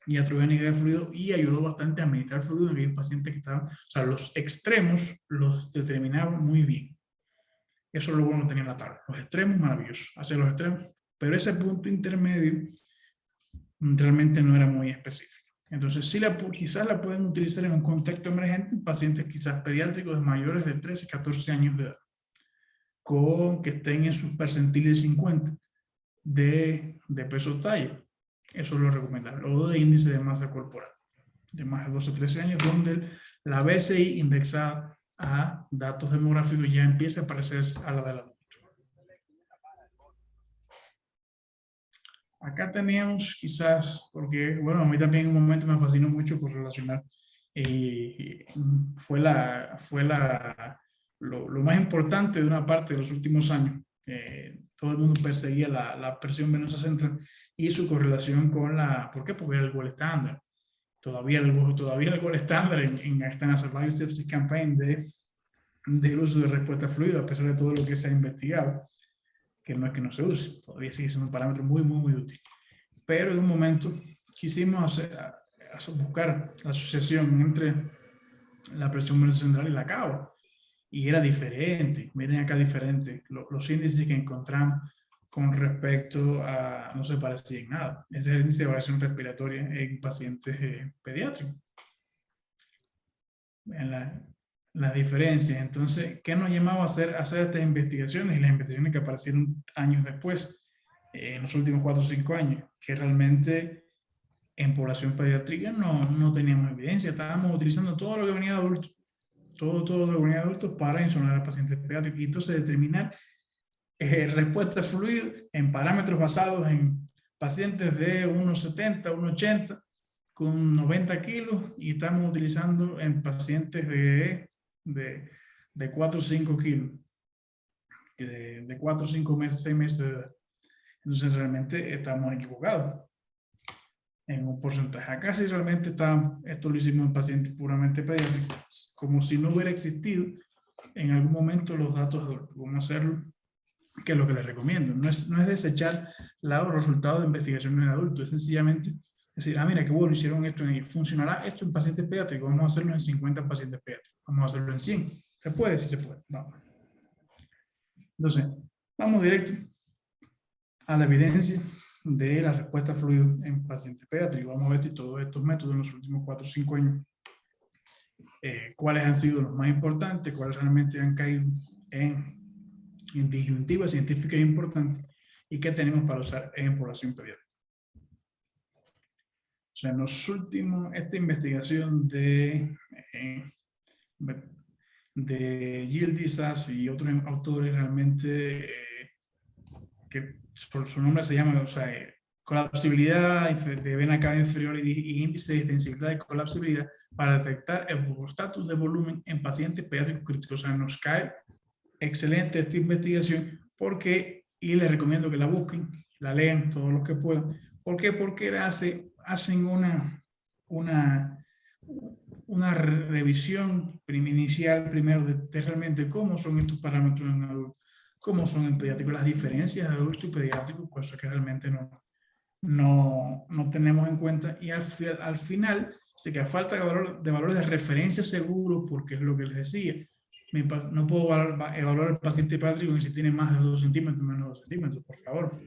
iatrogénica de fluido y ayudó bastante a administrar fluido en aquellos pacientes que estaban, o sea, los extremos los determinaban muy bien. Eso es lo bueno que tenía la tabla. Los extremos, maravillosos, hacia los extremos, pero ese punto intermedio realmente no era muy específico. Entonces, sí quizás la pueden utilizar en un contexto emergente en pacientes quizás pediátricos de mayores de 13, 14 años de edad, con que estén en sus percentiles 50 de peso talla. Eso es lo recomendable. O de índice de masa corporal, de más de 12 o 13 años, donde la BCI indexada a datos demográficos ya empieza a parecerse a la del adulto. Acá teníamos quizás, porque bueno, a mí también en un momento me fascinó mucho por relacionar, fue lo más importante de una parte de los últimos años. Todo el mundo perseguía la presión venosa central y su correlación con ¿por qué? Porque era el gol estándar. Todavía el gol estándar en esta Survival Sepsis Campaign del uso de respuesta fluida, a pesar de todo lo que se ha investigado, que no es que no se use, todavía sigue siendo un parámetro muy útil. Pero en un momento quisimos buscar la asociación entre la presión venosa central y la cava, y era diferente. Miren acá diferente, los índices que encontramos con respecto a, no se parecía en nada. Ese es el índice de variación respiratoria en pacientes pediátricos. En las diferencias. Entonces, ¿qué nos llamaba a hacer estas investigaciones? Y las investigaciones que aparecieron años después, en los últimos 4 o 5 años, que realmente en población pediátrica no teníamos evidencia. Estábamos utilizando todo lo que venía de adultos, todo lo que venía de adultos para insonar a pacientes pediátricos. Y entonces determinar respuesta a fluido en parámetros basados en pacientes de 1,70, 1,80, con 90 kilos, y estamos utilizando en pacientes de 4 o 5 kilos, de 4 o 5 meses, 6 meses de edad. Entonces realmente estamos equivocados en un porcentaje. Acá sí realmente esto lo hicimos en pacientes puramente pediátricos, como si no hubiera existido en algún momento los datos adultos. ¿Cómo hacerlo? Que es lo que les recomiendo. No es desechar los resultados de investigación en adultos, es sencillamente decir, mira, qué bueno, hicieron esto, funcionará esto en pacientes pediátricos, vamos a hacerlo en 50 pacientes pediátricos, vamos a hacerlo en 100. ¿Se puede? Sí se puede. Vamos. Entonces, vamos directo a la evidencia de la respuesta fluida en pacientes pediátricos. Vamos a ver si todos estos métodos en los últimos 4 o 5 años, cuáles han sido los más importantes, cuáles realmente han caído en disyuntiva científica importante y qué tenemos para usar en población pediátrica. O sea, en los últimos, esta investigación de Yildiz y otros autores realmente, que su nombre se llama, o sea, colapsibilidad de vena cava inferior y índice de extensibilidad y colapsibilidad para detectar el estatus de volumen en pacientes pediátricos críticos. O sea, nos cae excelente esta investigación porque, y les recomiendo que la busquen, la lean todos los que puedan. ¿Por qué? Porque hacen una revisión inicial primero de realmente cómo son estos parámetros en adultos, cómo son en pediátricos, las diferencias de adulto y pediátrico, cosas que realmente no tenemos en cuenta. Y al final, se queda falta de valores de referencia seguros, porque es lo que les decía. No puedo evaluar al paciente pediátrico si tiene más de 2 centímetros, menos de 2 centímetros, por favor.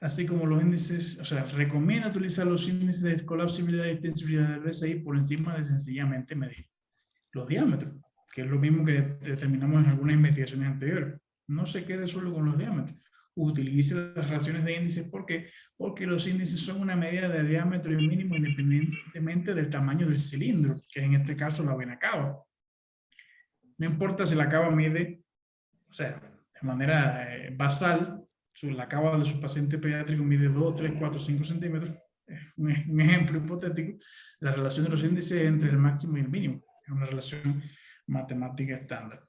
Así como los índices, o sea, recomiendo utilizar los índices de colapsibilidad y extensibilidad del BCI por encima de sencillamente medir los diámetros, que es lo mismo que determinamos en algunas investigaciones anteriores. No se quede solo con los diámetros. Utilice las relaciones de índices. ¿Por qué? Porque los índices son una medida de diámetro y mínimo independientemente del tamaño del cilindro, que en este caso la vena cava. No importa si la cava mide, o sea, de manera basal, la cava de su paciente pediátrico mide 2, 3, 4, 5 centímetros. Un ejemplo hipotético, la relación de los índices entre el máximo y el mínimo. Es una relación matemática estándar.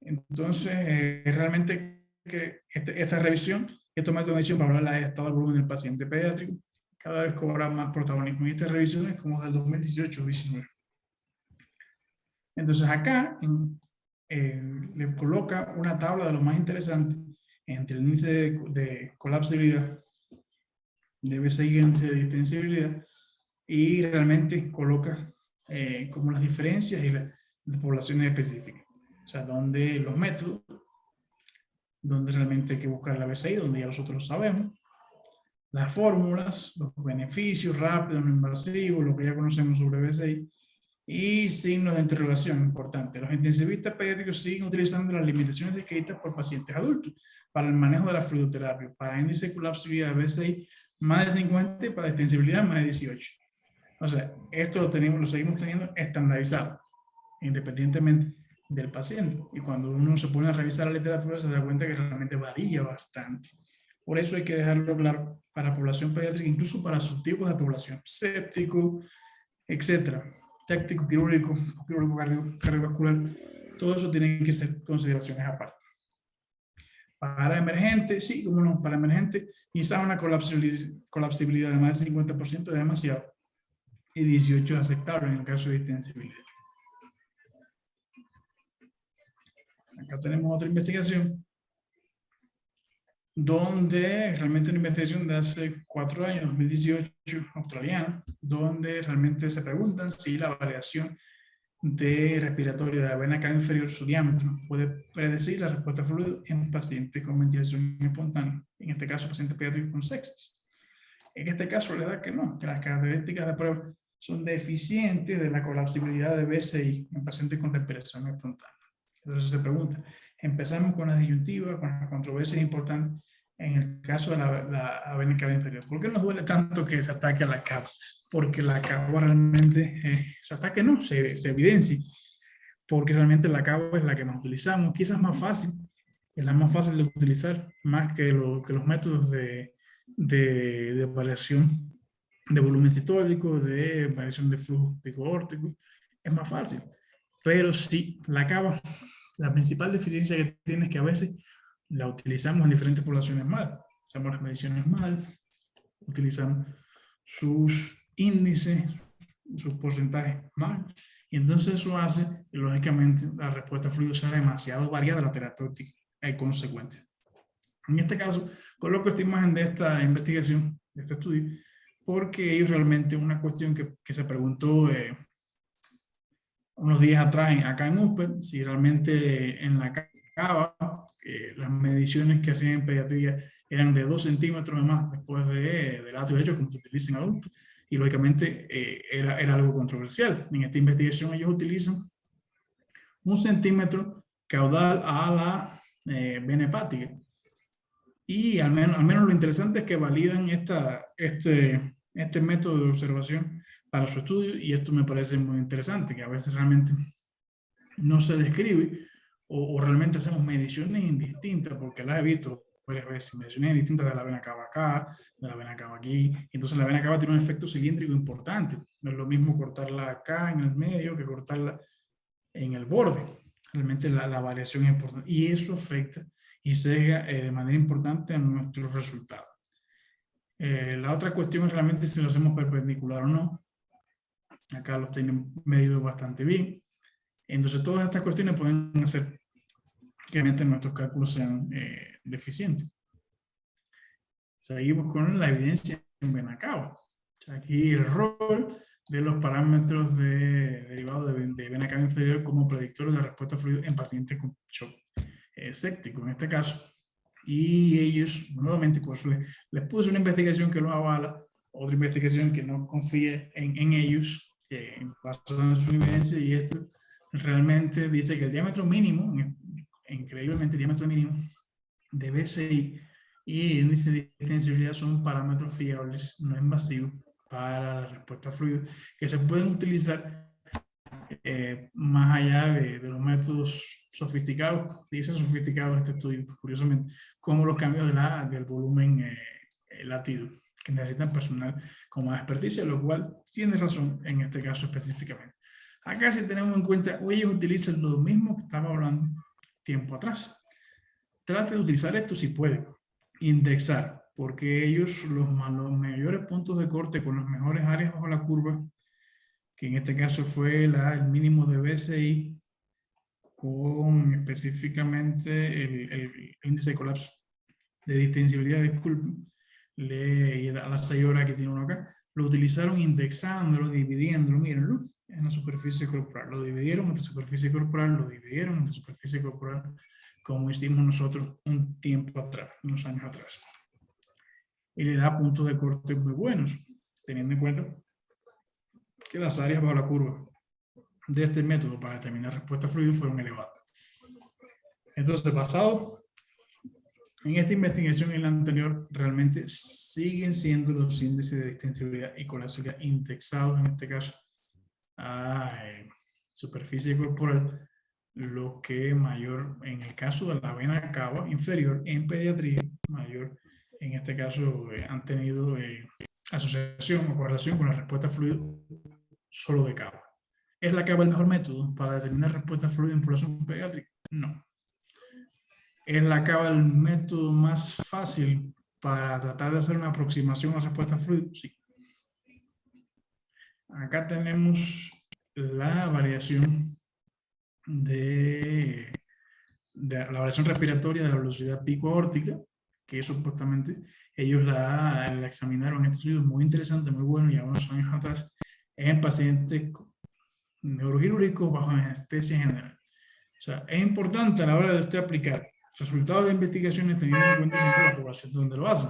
Entonces, realmente que esta revisión, estos métodos de medición para hablar del estado del volumen del paciente pediátrico, cada vez cobra más protagonismo. Y esta revisión es como del 2018-19. Entonces acá le coloca una tabla de lo más interesante entre el índice de colapsibilidad, debe seguir el índice de extensibilidad, y realmente coloca como las diferencias y las poblaciones específicas. O sea, donde los métodos, donde realmente hay que buscar la BCI, donde ya nosotros lo sabemos, las fórmulas, los beneficios rápidos, no invasivos, lo que ya conocemos sobre BCI, y signos de interrogación importantes. Los intensivistas pediátricos siguen utilizando las limitaciones descritas por pacientes adultos para el manejo de la fluidoterapia, para índice de colapsibilidad de BCI más de 50 y para extensibilidad más de 18. O sea, esto lo seguimos teniendo estandarizado, independientemente del paciente. Y cuando uno se pone a revisar la literatura, se da cuenta que realmente varía bastante. Por eso hay que dejarlo claro para población pediátrica, incluso para subtipos de población, séptico, etcétera, táctico, quirúrgico cardiovascular, todo eso tiene que ser consideraciones aparte. Para emergente, sí, como no, para emergente, quizás una colapsibilidad de más del 50% es demasiado, y 18 es aceptable en el caso de extensibilidad. Acá tenemos otra investigación, donde realmente una investigación de hace 4 años, 2018, australiana, donde realmente se preguntan si la variación de respiratoria de la vena cava inferior, su diámetro, puede predecir la respuesta fluida en pacientes con ventilación espontánea, en este caso pacientes pediátricos con sepsis. En este caso, la verdad que no, que las características de prueba son deficientes de la colapsibilidad de BCI en pacientes con respiración espontánea. Entonces se pregunta, empezamos con las disyuntivas, con las controversias importantes en el caso de la vena cava inferior. ¿Por qué nos duele tanto que se ataque a la cava? Porque la cava realmente, se ataque no, se evidencia, porque realmente la cava es la que más utilizamos, quizás más fácil, es la más fácil de utilizar, más que los métodos de variación de volumen sistólico, de variación de flujo pico-órtico, es más fácil. Pero sí, la cava, la principal deficiencia que tiene es que a veces la utilizamos en diferentes poblaciones mal. Hacemos las mediciones mal, utilizamos sus índices sus porcentajes más. Y entonces eso hace que, lógicamente, la respuesta fluida sea demasiado variada, la terapéutica es consecuente. En este caso, coloco esta imagen de esta investigación, de este estudio, porque ellos realmente una cuestión que se preguntó unos días atrás acá en USPED, si realmente en la cava las mediciones que hacían en pediatría eran de 2 centímetros más después del acto de hecho, como se utiliza en adultos, y lógicamente era algo controversial. En esta investigación ellos utilizan 1 centímetro caudal a la vena hepática. Y al menos lo interesante es que validan este método de observación para su estudio, y esto me parece muy interesante, que a veces realmente no se describe o realmente hacemos mediciones indistintas, porque las he visto varias veces, mediciones indistintas de la vena cava acá, de la vena cava aquí. Entonces la vena cava tiene un efecto cilíndrico importante. No es lo mismo cortarla acá en el medio que cortarla en el borde. Realmente la variación es importante y eso afecta y sesga de manera importante a nuestros resultados. La otra cuestión es realmente si lo hacemos perpendicular o no. Acá los tienen medido bastante bien. Entonces todas estas cuestiones pueden hacer que realmente nuestros cálculos sean deficientes. Seguimos con la evidencia en vena cava. O sea, aquí el rol de los parámetros derivados de vena cava inferior como predictores de respuesta fluida en pacientes con shock séptico en este caso. Y ellos, nuevamente, por eso les puse una investigación que los avala, otra investigación que no confíe en ellos, que basada en su evidencia, y esto realmente dice que el diámetro mínimo, increíblemente el diámetro mínimo de BCI y el índice de extensibilidad son parámetros fiables, no invasivos, para la respuesta fluida, que se pueden utilizar más allá de los métodos sofisticados. Dice sofisticado este estudio, curiosamente, como los cambios del volumen latido, que necesitan personal con más experticia, lo cual tiene razón en este caso específicamente. Acá si tenemos en cuenta, ellos utilizan lo mismo que estaba hablando tiempo atrás. Trate de utilizar esto si puede. Indexar, porque ellos los mayores puntos de corte con las mejores áreas bajo la curva, que en este caso fue el mínimo de BCI, con específicamente el índice de colapso de distensibilidad, disculpen, y a las 6 horas que tiene uno acá, lo utilizaron indexándolo, dividiéndolo, mírenlo, en la superficie corporal. Lo dividieron entre superficie corporal, lo dividieron entre superficie corporal, como hicimos nosotros un tiempo atrás, unos años atrás. Y le da puntos de corte muy buenos, teniendo en cuenta que las áreas bajo la curva de este método para determinar respuesta fluida fueron elevadas. Entonces, basado en esta investigación y en la anterior, realmente siguen siendo los índices de extensibilidad y colapsabilidad indexados, en este caso, a superficie corporal, lo que mayor, en el caso de la vena cava inferior en pediatría, mayor, en este caso, han tenido asociación o correlación con la respuesta fluida solo de cava. ¿Es la cava el mejor método para determinar respuesta fluida en población pediátrica? No. ¿Es la cava el método más fácil para tratar de hacer una aproximación a respuesta fluida? Sí. Acá tenemos la variación de la variación respiratoria de la velocidad pico aórtica, que supuestamente ellos la examinaron en este estudio muy interesante, muy bueno, ya unos años atrás, en pacientes neuroquirúrgicos bajo anestesia general. O sea, es importante a la hora de usted aplicar resultados de investigaciones teniendo en cuenta siempre la población donde lo hacen.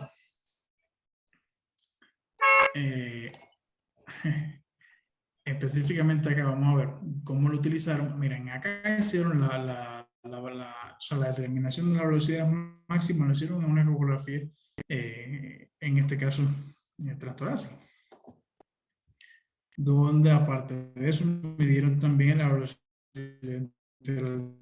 Específicamente acá vamos a ver cómo lo utilizaron. Miren, acá hicieron la determinación de la velocidad máxima, lo hicieron en una ecografía, en este caso, transtorácica, donde aparte de eso midieron también la velocidad del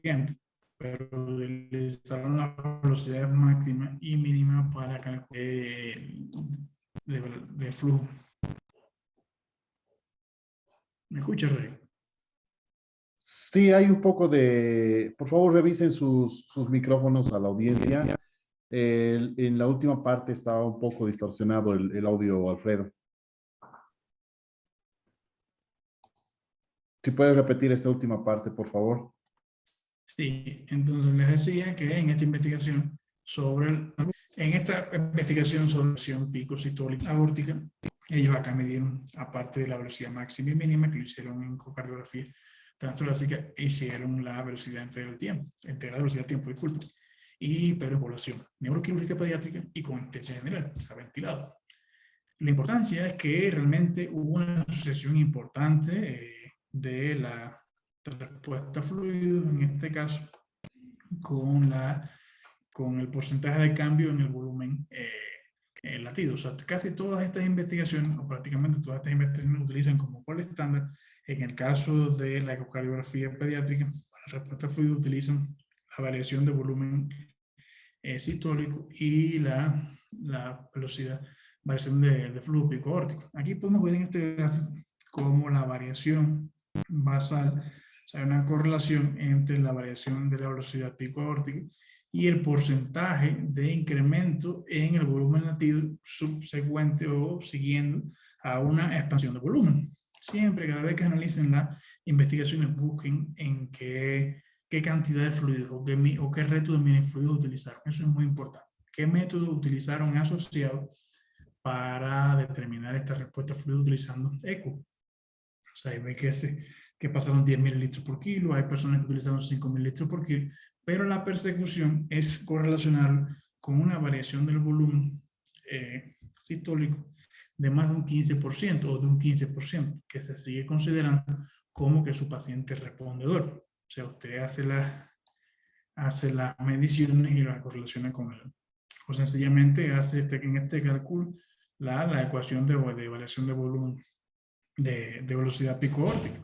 tiempo, pero utilizaron las velocidades máximas y mínimas para calcular de flujo. ¿Me escucha, Rey? Sí, hay un poco de... Por favor, revisen sus micrófonos a la audiencia. En la última parte estaba un poco distorsionado el audio, Alfredo. Si puedes repetir esta última parte, por favor. Sí, entonces les decía que en esta investigación sobre la presión pico sistólica aórtica, ellos acá midieron, aparte de la velocidad máxima y mínima que lo hicieron en ecocardiografía transtorácica, hicieron la velocidad entre el tiempo, entre la velocidad del tiempo, disculpe, pero en población neuroquirúrgica pediátrica y con anestesia general, o sea, ventilado. La importancia es que realmente hubo una asociación importante de la respuesta a fluidos, en este caso, con el porcentaje de cambio en el volumen latido. O sea, casi todas estas investigaciones, o prácticamente todas estas investigaciones, utilizan como cual estándar, en el caso de la ecocardiografía pediátrica, para la respuesta a fluido utilizan la variación de volumen sistólico y la velocidad, variación de flujo pico aórtico. Aquí podemos ver en este gráfico cómo la variación basal, o sea, hay una correlación entre la variación de la velocidad pico aórtica y el porcentaje de incremento en el volumen latido subsecuente o siguiendo a una expansión de volumen. Siempre, cada vez que analicen las investigaciones, busquen en qué cantidad de fluidos o qué reto de minifluidos utilizaron. Eso es muy importante. ¿Qué método utilizaron asociado para determinar esta respuesta a fluido utilizando eco? O sea, ahí ve que pasaron 10 mililitros por kilo, hay personas que utilizaron 5 mililitros por kilo, pero la persecución es correlacional con una variación del volumen sistólico de más de un 15% o de un 15%, que se sigue considerando como que su paciente es respondedor. O sea, usted hace las mediciones y las correlaciona con él. O sencillamente hace en este cálculo la ecuación de variación de volumen de velocidad pico aórtica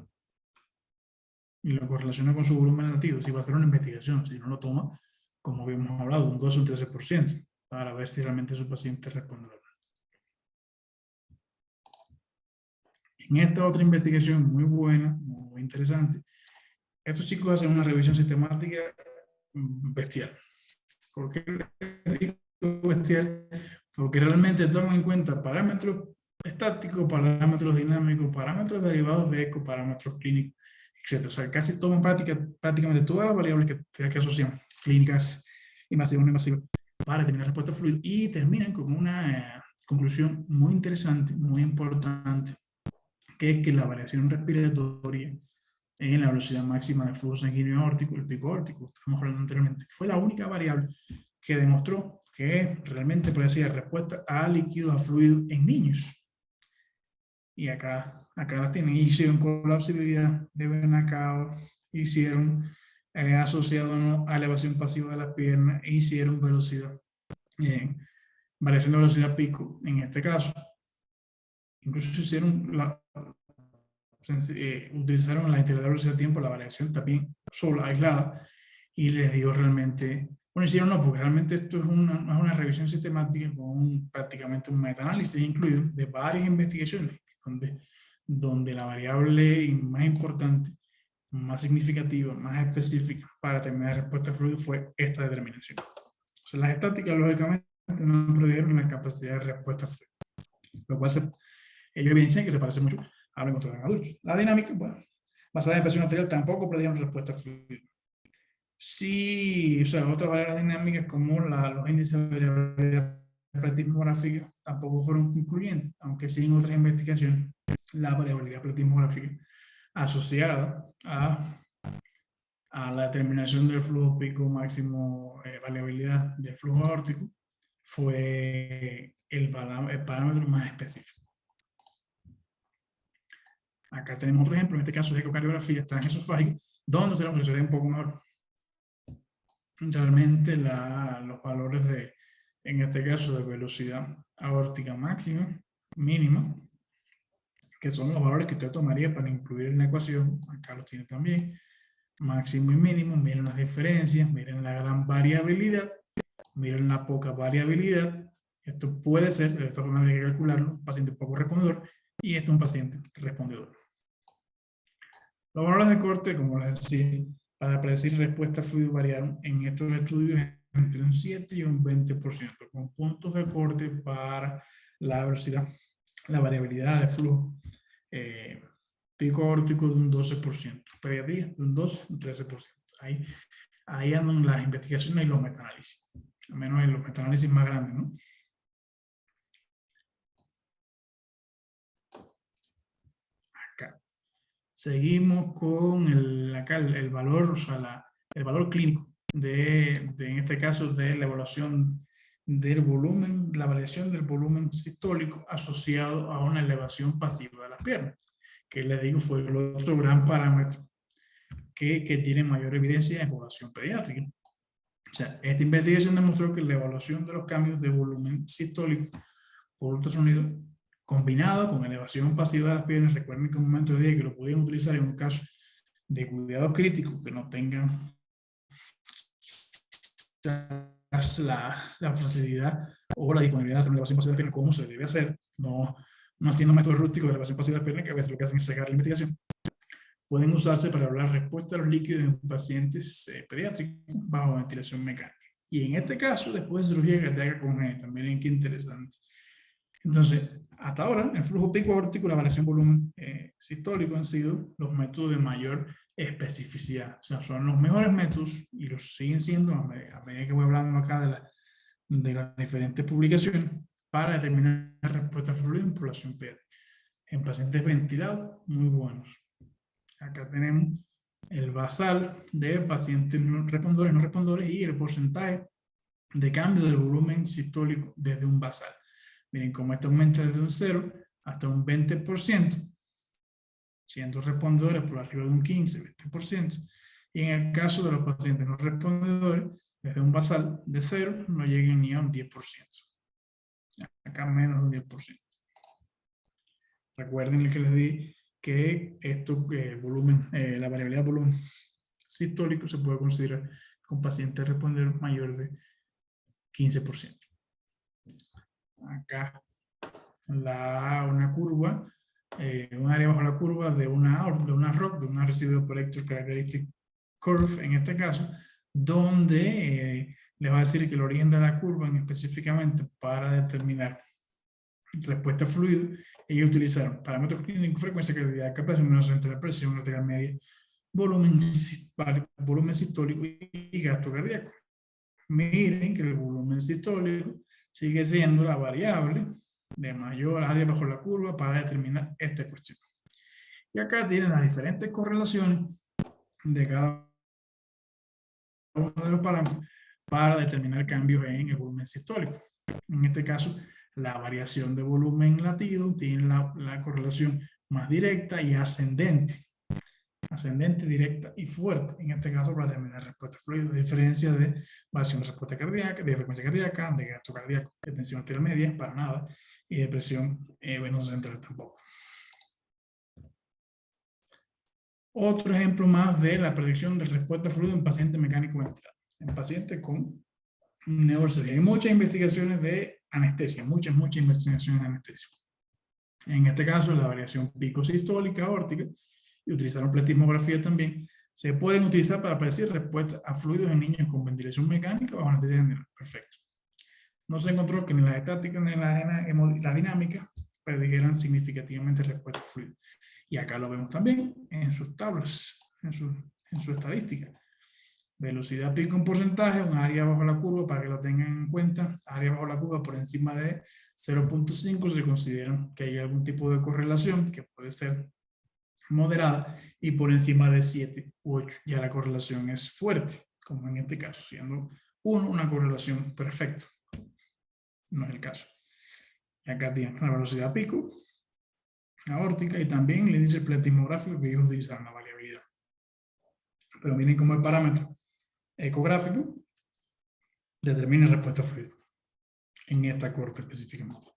y lo correlaciona con su volumen latido. Si va a hacer una investigación, si no lo toma, como habíamos hablado, un 12 o un 13%, para ver si realmente su paciente responde. En esta otra investigación muy buena, muy interesante, estos chicos hacen una revisión sistemática bestial. ¿Por qué digo bestial? Porque realmente toman en cuenta parámetros estáticos, parámetros dinámicos, parámetros derivados de eco, parámetros clínicos, etc. O sea, casi toman prácticamente todas las variables que asocian, clínicas, invasivas, no invasivas, para determinar respuesta fluida y terminan con una conclusión muy interesante, muy importante, que es que la variación respiratoria en la velocidad máxima del flujo sanguíneo aórtico, el pico aórtico, estamos hablando anteriormente, fue la única variable que demostró que realmente parecía respuesta a líquidos, a fluidos en niños. Y acá las tienen. Hicieron colapsibilidad de vena cava, hicieron asociado a elevación pasiva de las piernas, e hicieron velocidad, variación de velocidad pico en este caso. Incluso hicieron utilizaron la integral de velocidad-tiempo, la variación también sola, aislada, y les dio realmente, bueno, hicieron no, porque realmente esto es una revisión sistemática con prácticamente un metaanálisis incluido de varias investigaciones, donde la variable más importante, más significativa, más específica para determinar respuesta fluida fue esta determinación. O sea, las estáticas, lógicamente, no predijeron la capacidad de respuesta fluida, lo cual ellos evidencian que se parece mucho a lo encontrado en adultos. La dinámica, bueno, basada en presión arterial, tampoco predijeron respuesta fluida. Sí, o sea, otras variables dinámicas como los índices de variabilidad platismográfica tampoco fueron concluyentes, aunque sí en otras investigaciones la variabilidad platismográfica asociada a la determinación del flujo pico máximo, variabilidad del flujo aórtico, fue el parámetro más específico. Acá tenemos otro ejemplo, en este caso de ecocardiografía transesofágica, donde se lo ve un poco mejor. Realmente los valores en este caso, de velocidad aórtica máxima, mínima, que son los valores que usted tomaría para incluir en la ecuación, acá los tiene también, máximo y mínimo, miren las diferencias, miren la gran variabilidad, miren la poca variabilidad. Esto puede ser, de esta forma hay que calcularlo, un paciente poco respondedor, y esto es un paciente respondedor. Los valores de corte, como les decía, para predecir respuesta fluida variaron en estos estudios entre un 7 y un 20%, con puntos de corte para la velocidad, la variabilidad de flujo pico aórtico de un 12%, pediatría de un 2, un 13%. Ahí andan las investigaciones y los metaanálisis, al menos en los metaanálisis más grandes, ¿no? Acá. Seguimos con el valor, o sea, el valor clínico en este caso, de la evaluación del volumen, la variación del volumen sistólico asociado a una elevación pasiva de las piernas, que les digo fue el otro gran parámetro que tiene mayor evidencia en población pediátrica. O sea, esta investigación demostró que la evaluación de los cambios de volumen sistólico por ultrasonido combinado con elevación pasiva de las piernas, recuerden que en un momento de día que lo podían utilizar en un caso de cuidado crítico que no tengan la facilidad o la disponibilidad de hacer una elevación pasiva de pierna como se debe hacer, no haciendo métodos rústicos de elevación pasiva de pierna, que a veces lo que hacen es cegar la investigación. Pueden usarse para hablar respuesta a los líquidos en pacientes pediátricos bajo ventilación mecánica. Y en este caso, después de cirugía cardíaca congénita, miren qué interesante. Entonces, hasta ahora, el flujo pico aórtico y la variación volumen sistólico han sido los métodos de mayor especificidad. O sea, son los mejores métodos y los siguen siendo a medida que voy hablando acá de las diferentes publicaciones para determinar respuesta fluida en población pediátrica. En pacientes ventilados, muy buenos. Acá tenemos el basal de pacientes no respondores y el porcentaje de cambio del volumen sistólico desde un basal. Miren cómo esto aumenta desde un 0 hasta un 20%, siendo respondedores por arriba de un 15, 20%. Y en el caso de los pacientes no respondedores, desde un basal de 0 no llegan ni a un 10%. Acá menos de un 10%. Recuerden que les di que la variabilidad de volumen sistólico se puede considerar con pacientes respondedores mayores de 15%. Acá una curva, un área bajo la curva de una ROC, de una Residual Collector Characteristic Curve, en este caso, donde les va a decir que el origen de la curva específicamente para determinar respuesta fluida, ellos utilizaron parámetros clínicos, frecuencia cardíaca, presión central, presión arterial media, volumen sistólico y gasto cardíaco. Miren que el volumen sistólico sigue siendo la variable de mayor área bajo la curva para determinar esta cuestión. Y acá tienen las diferentes correlaciones de cada uno de los parámetros para determinar cambios en el volumen sistólico. En este caso, la variación de volumen latido tiene la correlación más directa y ascendente. Ascendente, directa y fuerte. En este caso, para determinar respuesta fluida, a diferencia de variación de respuesta cardíaca, de frecuencia cardíaca, de gasto cardíaco, de tensión arterial media, para nada, y de presión venosa central tampoco. Otro ejemplo más de la predicción de respuesta fluida en paciente mecánico ventilado, en pacientes con neurosurgería. Hay muchas investigaciones de anestesia, muchas investigaciones de anestesia. En este caso, la variación pico-sistólica aórtica, y utilizaron pletismografía también, se pueden utilizar para predecir respuestas a fluidos en niños con ventilación mecánica bajo anestesia general. Perfecto. No se encontró que ni la estática ni la dinámica predijeran significativamente respuesta a fluidos. Y acá lo vemos también en sus tablas, en su estadística. Velocidad pico en porcentaje, un área bajo la curva para que lo tengan en cuenta. Área bajo la curva por encima de 0.5 se considera que hay algún tipo de correlación que puede ser moderada, y por encima de 7 u 8 ya la correlación es fuerte, como en este caso, siendo 1 una correlación perfecta. No es el caso. Y acá tienen la velocidad pico aórtica y también el índice pletismográfico que ellos utilizaron, la variabilidad. Pero miren cómo el parámetro ecográfico determina respuesta fluida en esta corte específicamente.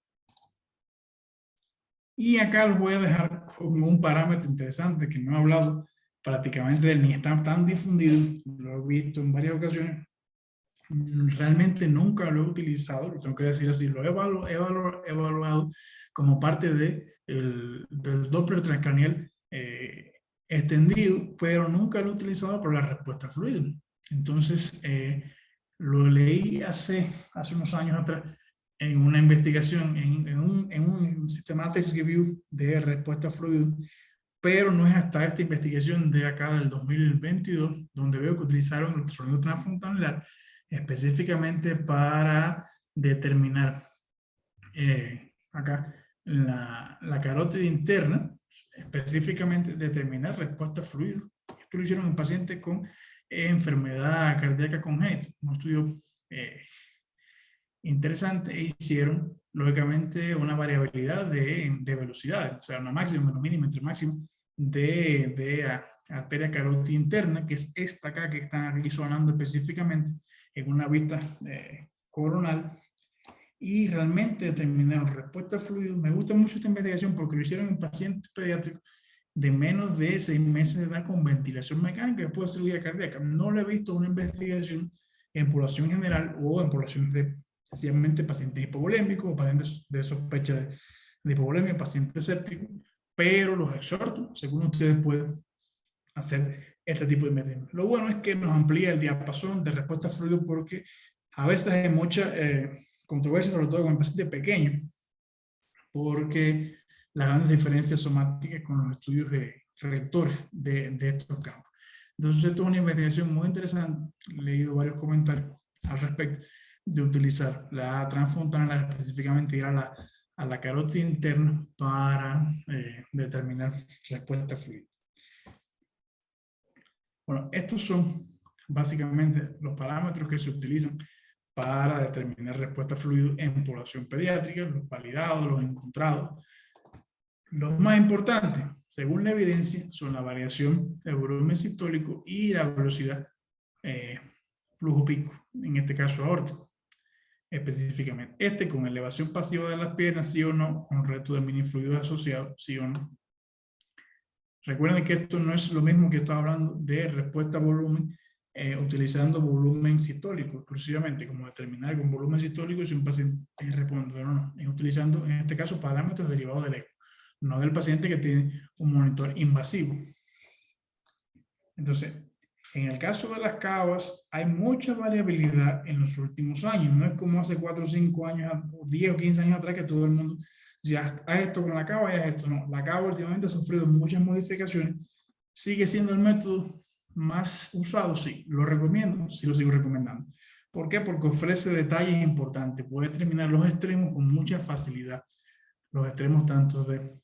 Y acá los voy a dejar con un parámetro interesante que no he hablado prácticamente de él, ni está tan difundido, lo he visto en varias ocasiones. Realmente nunca lo he utilizado, lo tengo que decir así, lo he evaluado como parte del Doppler transcranial extendido, pero nunca lo he utilizado para la respuesta fluida. Entonces, lo leí hace unos años atrás en una investigación, en un systematic review de respuesta fluida pero no es hasta esta investigación de acá del 2022 donde veo que utilizaron el ultrasonido transfrontalar específicamente para determinar acá la carótida interna, específicamente determinar respuesta a fluido. Esto lo hicieron en pacientes con enfermedad cardíaca congénita, un estudio interesante, e hicieron lógicamente una variabilidad de velocidad, o sea, una máxima, una mínima, entre máximo de arteria carótida interna, que es esta acá que están aquí sonando específicamente en una vista coronal, y realmente determinaron respuesta a fluido. Me gusta mucho esta investigación porque lo hicieron en pacientes pediátricos de menos de 6 meses de edad con ventilación mecánica después de cirugía cardíaca. No lo he visto una investigación en población general o en poblaciones de sencillamente pacientes hipovolémicos o pacientes de sospecha de hipovolemia, pacientes sépticos, pero los exhorto, según ustedes pueden hacer este tipo de investigación. Lo bueno es que nos amplía el diapasón de respuesta a fluido porque a veces hay mucha controversia, sobre todo con el paciente pequeño, porque las grandes diferencias somáticas con los estudios rectores de estos campos. Entonces, esto es una investigación muy interesante. He leído varios comentarios al respecto de utilizar la transfrontalar, específicamente ir a la carótida interna para determinar respuesta a fluido. Bueno, estos son básicamente los parámetros que se utilizan para determinar respuesta a fluido en población pediátrica, los validados, los encontrados. Los más importantes, según la evidencia, son la variación del volumen sistólico y la velocidad flujo pico, en este caso aórtico, específicamente. Este con elevación pasiva de las piernas, sí o no, con reto de minifluidos asociados, sí o no. Recuerden que esto no es lo mismo que estaba hablando de respuesta a volumen, utilizando volumen sistólico exclusivamente, como determinar con volumen sistólico si un paciente responde o no. Es utilizando, en este caso, parámetros derivados del eco, no del paciente que tiene un monitor invasivo. Entonces, en el caso de las cavas, hay mucha variabilidad en los últimos años. No es como hace 4 o 5 años, o 10 o 15 años atrás, que todo el mundo ya haz esto con la cava y haz esto. No, la cava últimamente ha sufrido muchas modificaciones. Sigue siendo el método más usado, sí. Lo recomiendo, sí lo sigo recomendando. ¿Por qué? Porque ofrece detalles importantes. Puede determinar los extremos con mucha facilidad. Los extremos tanto de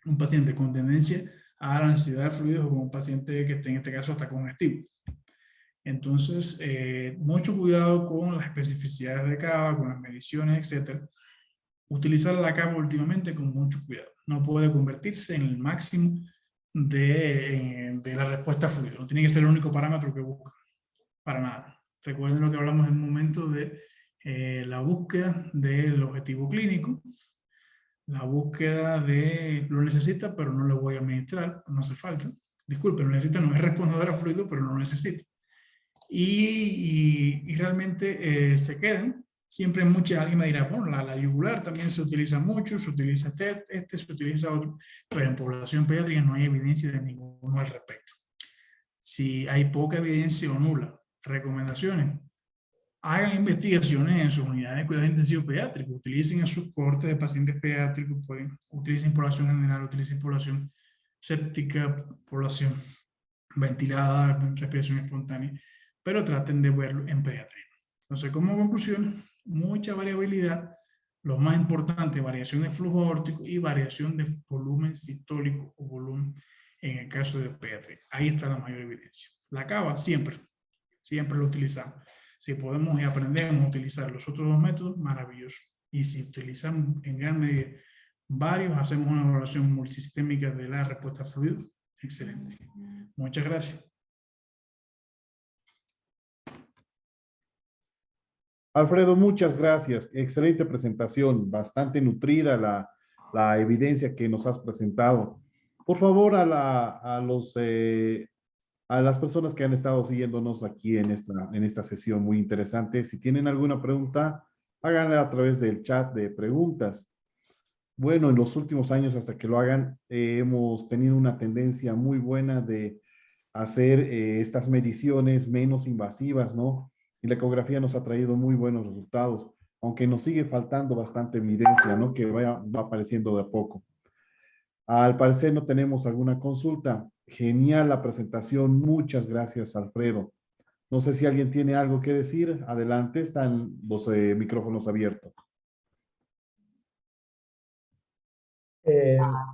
un paciente con tendencia a la necesidad de fluidos como un paciente que esté en este caso hasta congestivo. Entonces, mucho cuidado con las especificidades de cava, con las mediciones, etc. Utilizar la cava últimamente con mucho cuidado. No puede convertirse en el máximo de la respuesta a fluido. No tiene que ser el único parámetro que busca. Para nada. Recuerden lo que hablamos en un momento de la búsqueda del objetivo clínico, la búsqueda de lo necesita, pero no lo voy a administrar, no hace falta. Disculpe, lo necesita, no es respondedor a fluido, pero no lo necesita. Y realmente se quedan. Siempre alguien me dirá, bueno, la yugular también se utiliza mucho, se utiliza se utiliza otro, pero en población pediátrica no hay evidencia de ninguno al respecto. Si hay poca evidencia o nula, recomendaciones, hagan investigaciones en sus unidades de cuidado intensivo pediátrico, utilicen a sus cohortes de pacientes pediátricos, utilicen población general, utilicen población séptica, población ventilada, respiración espontánea, pero traten de verlo en pediatría. Entonces, como conclusión, mucha variabilidad, lo más importante, variación de flujo aórtico y variación de volumen sistólico o volumen en el caso de pediatría. Ahí está la mayor evidencia. La cava siempre lo utilizamos. Si podemos y aprendemos a utilizar los otros dos métodos, maravilloso. Y si utilizamos en gran medida varios, hacemos una evaluación multisistémica de la respuesta a fluido, excelente. Muchas gracias. Alfredo, muchas gracias. Excelente presentación, bastante nutrida la evidencia que nos has presentado. Por favor, a las personas que han estado siguiéndonos aquí en esta sesión muy interesante, si tienen alguna pregunta, háganla a través del chat de preguntas. Bueno, en los últimos años, hasta que lo hagan, hemos tenido una tendencia muy buena de hacer estas mediciones menos invasivas, ¿no? Y la ecografía nos ha traído muy buenos resultados, aunque nos sigue faltando bastante evidencia, ¿no? Que va apareciendo de a poco. Al parecer no tenemos alguna consulta. Genial la presentación. Muchas gracias, Alfredo. No sé si alguien tiene algo que decir. Adelante, están los micrófonos abiertos.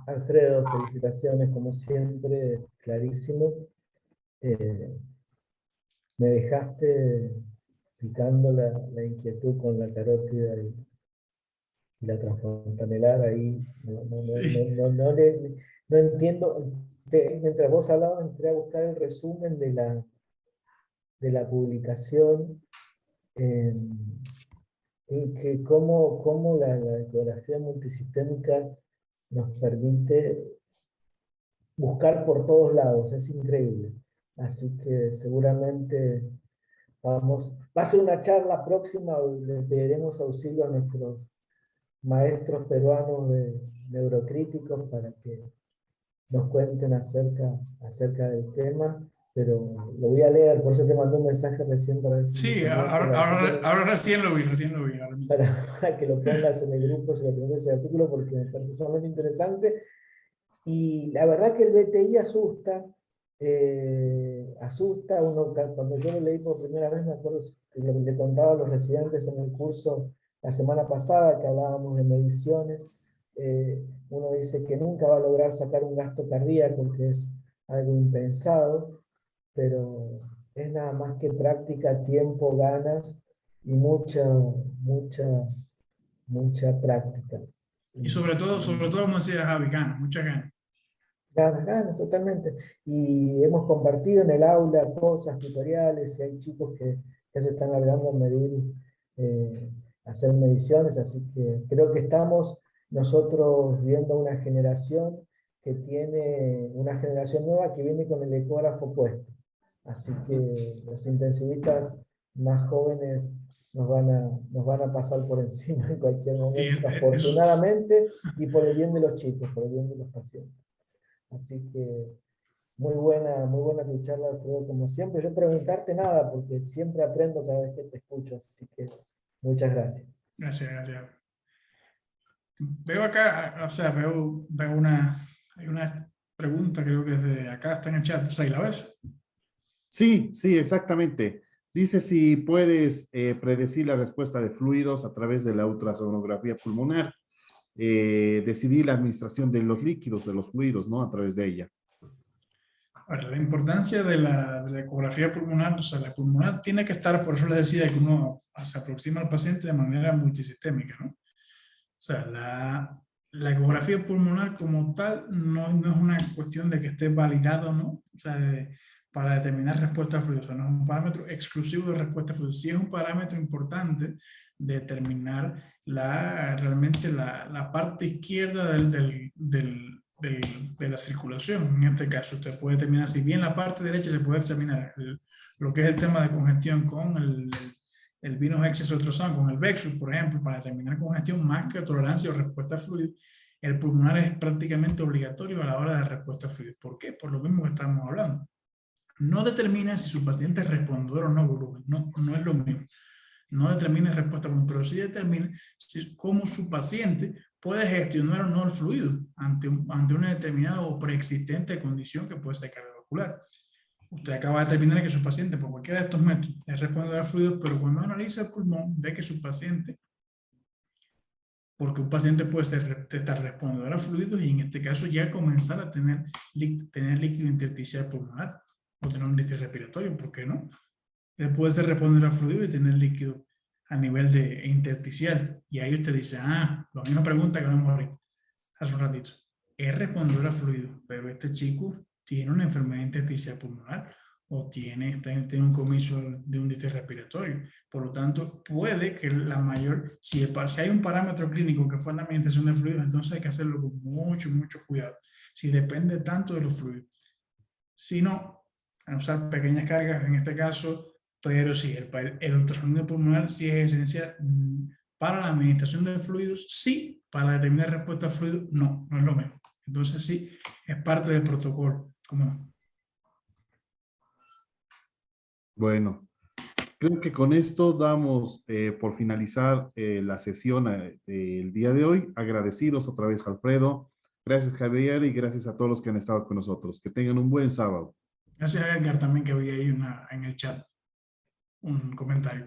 Alfredo, felicitaciones, como siempre, clarísimo. Me dejaste picando la inquietud con la carótida y la transfontanelar ahí. Sí. No entiendo. Mientras vos hablabas, entré a buscar el resumen de la publicación. Y que cómo la ecografía multisistémica nos permite buscar por todos lados, es increíble. Así que seguramente va a ser una charla próxima, le pediremos auxilio a nuestros maestros peruanos de neurocríticos para que nos cuenten acerca del tema, pero lo voy a leer, por eso te mandé un mensaje recién para ver si me Sí, ponías el artículo, ahora recién lo vi, recién lo vi. Ahora mismo. para que lo pongas en el grupo, si lo tenés ese artículo, porque me parece sumamente interesante. Y la verdad que el BTI asusta, cuando yo lo leí por primera vez, me acuerdo que lo que le contaba a los residentes en el curso la semana pasada, que hablábamos de mediciones, uno dice que nunca va a lograr sacar un gasto cardíaco, que es algo impensado, pero es nada más que práctica, tiempo, ganas y mucha práctica. Y sobre todo, como decía Javi, ganas, muchas ganas. Ganas, totalmente. Y hemos compartido en el aula cosas, tutoriales, y hay chicos que ya se están largando a medir, hacer mediciones, así que creo que estamos nosotros viendo una generación que tiene, una generación nueva que viene con el ecógrafo puesto. Así que los intensivistas más jóvenes nos van a pasar por encima en cualquier Y momento, eso, afortunadamente, y por el bien de los chicos, por el bien de los pacientes. Así que muy buena tu charla, Alfredo, como siempre. Yo preguntarte nada, porque siempre aprendo cada vez que te escucho, así que muchas gracias. gracias, gracias. Veo acá, o sea, veo hay una pregunta, creo que es de acá, está en el chat. Rey, ¿la ves? Sí, sí, exactamente. Dice si puedes predecir la respuesta de fluidos a través de la ultrasonografía pulmonar. Decidir la administración de los líquidos, de los fluidos, ¿no? A través de ella. Ahora, la importancia de la ecografía pulmonar, o sea, la pulmonar tiene que estar, por eso le decía que uno se aproxima al paciente de manera multisistémica, ¿no? O sea, la ecografía pulmonar como tal no es una cuestión de que esté validado o no, o sea, para determinar respuesta a fluidos, o sea, no es un parámetro exclusivo de respuesta a fluidos, sí es un parámetro importante de determinar realmente la parte izquierda de la circulación. En este caso, usted puede determinar, si bien la parte derecha se puede examinar lo que es el tema de congestión con el Venous Access Ultrasound, con el Bexus, por ejemplo, para determinar congestión más que tolerancia o respuesta a fluido, el pulmonar es prácticamente obligatorio a la hora de respuesta a fluido. ¿Por qué? Por lo mismo que estamos hablando. No determina si su paciente es respondedor o no volumen, no es lo mismo. No determina respuesta a volumen, pero sí determina cómo su paciente puede gestionar o no el fluido ante una determinada o preexistente condición que puede ser cardiovascular. Usted acaba de determinar que su paciente, por cualquiera de estos métodos, es respondedor a fluidos, pero cuando analiza el pulmón, ve que su paciente, porque un paciente puede estar respondedor a fluidos y en este caso ya comenzar a tener líquido intersticial pulmonar o tener un déficit respiratorio, ¿por qué no? Él puede ser respondedor a fluido y tener líquido a nivel de intersticial. Y ahí usted dice, la misma pregunta que vemos hace un ratito. Es respondedor a fluido, pero este chico tiene una enfermedad intersticial pulmonar o tiene un comienzo de un déficit respiratorio. Por lo tanto, puede que si hay un parámetro clínico que fue la administración de fluidos, entonces hay que hacerlo con mucho cuidado. Si depende tanto de los fluidos. Si no, a usar pequeñas cargas, en este caso, pero sí, el ultrasonido pulmonar sí es esencial para la administración de fluidos, sí, para determinar respuesta a fluidos, no es lo mismo. Entonces sí, es parte del protocolo. ¿Cómo? Bueno, creo que con esto damos por finalizar la sesión del día de hoy. Agradecidos otra vez, Alfredo. Gracias, Javier, y gracias a todos los que han estado con nosotros. Que tengan un buen sábado. Gracias a Edgar también que había ahí en el chat un comentario.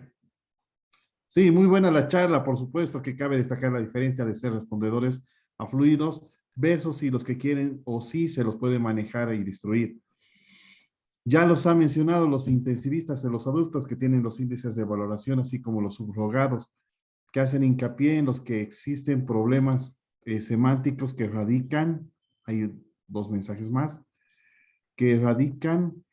Sí, muy buena la charla, por supuesto que cabe destacar la diferencia de ser respondedores a fluidos versus si los que quieren o sí se los puede manejar y destruir. Ya los ha mencionado los intensivistas de los adultos que tienen los índices de valoración, así como los subrogados, que hacen hincapié en los que existen problemas semánticos que radican, hay dos mensajes más, que radican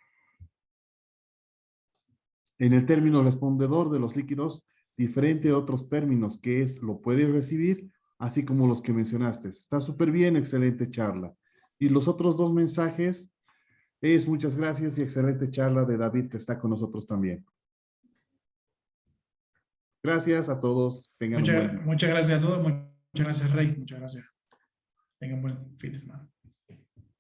en el término respondedor de los líquidos, diferente a otros términos, que es lo puedes recibir, así como los que mencionaste. Está súper bien, excelente charla. Y los otros dos mensajes es muchas gracias y excelente charla de David que está con nosotros también. Gracias a todos. Tengan un buen día. Muchas gracias a todos. Muchas gracias, Rey. Muchas gracias. Tengan buen fin de semana.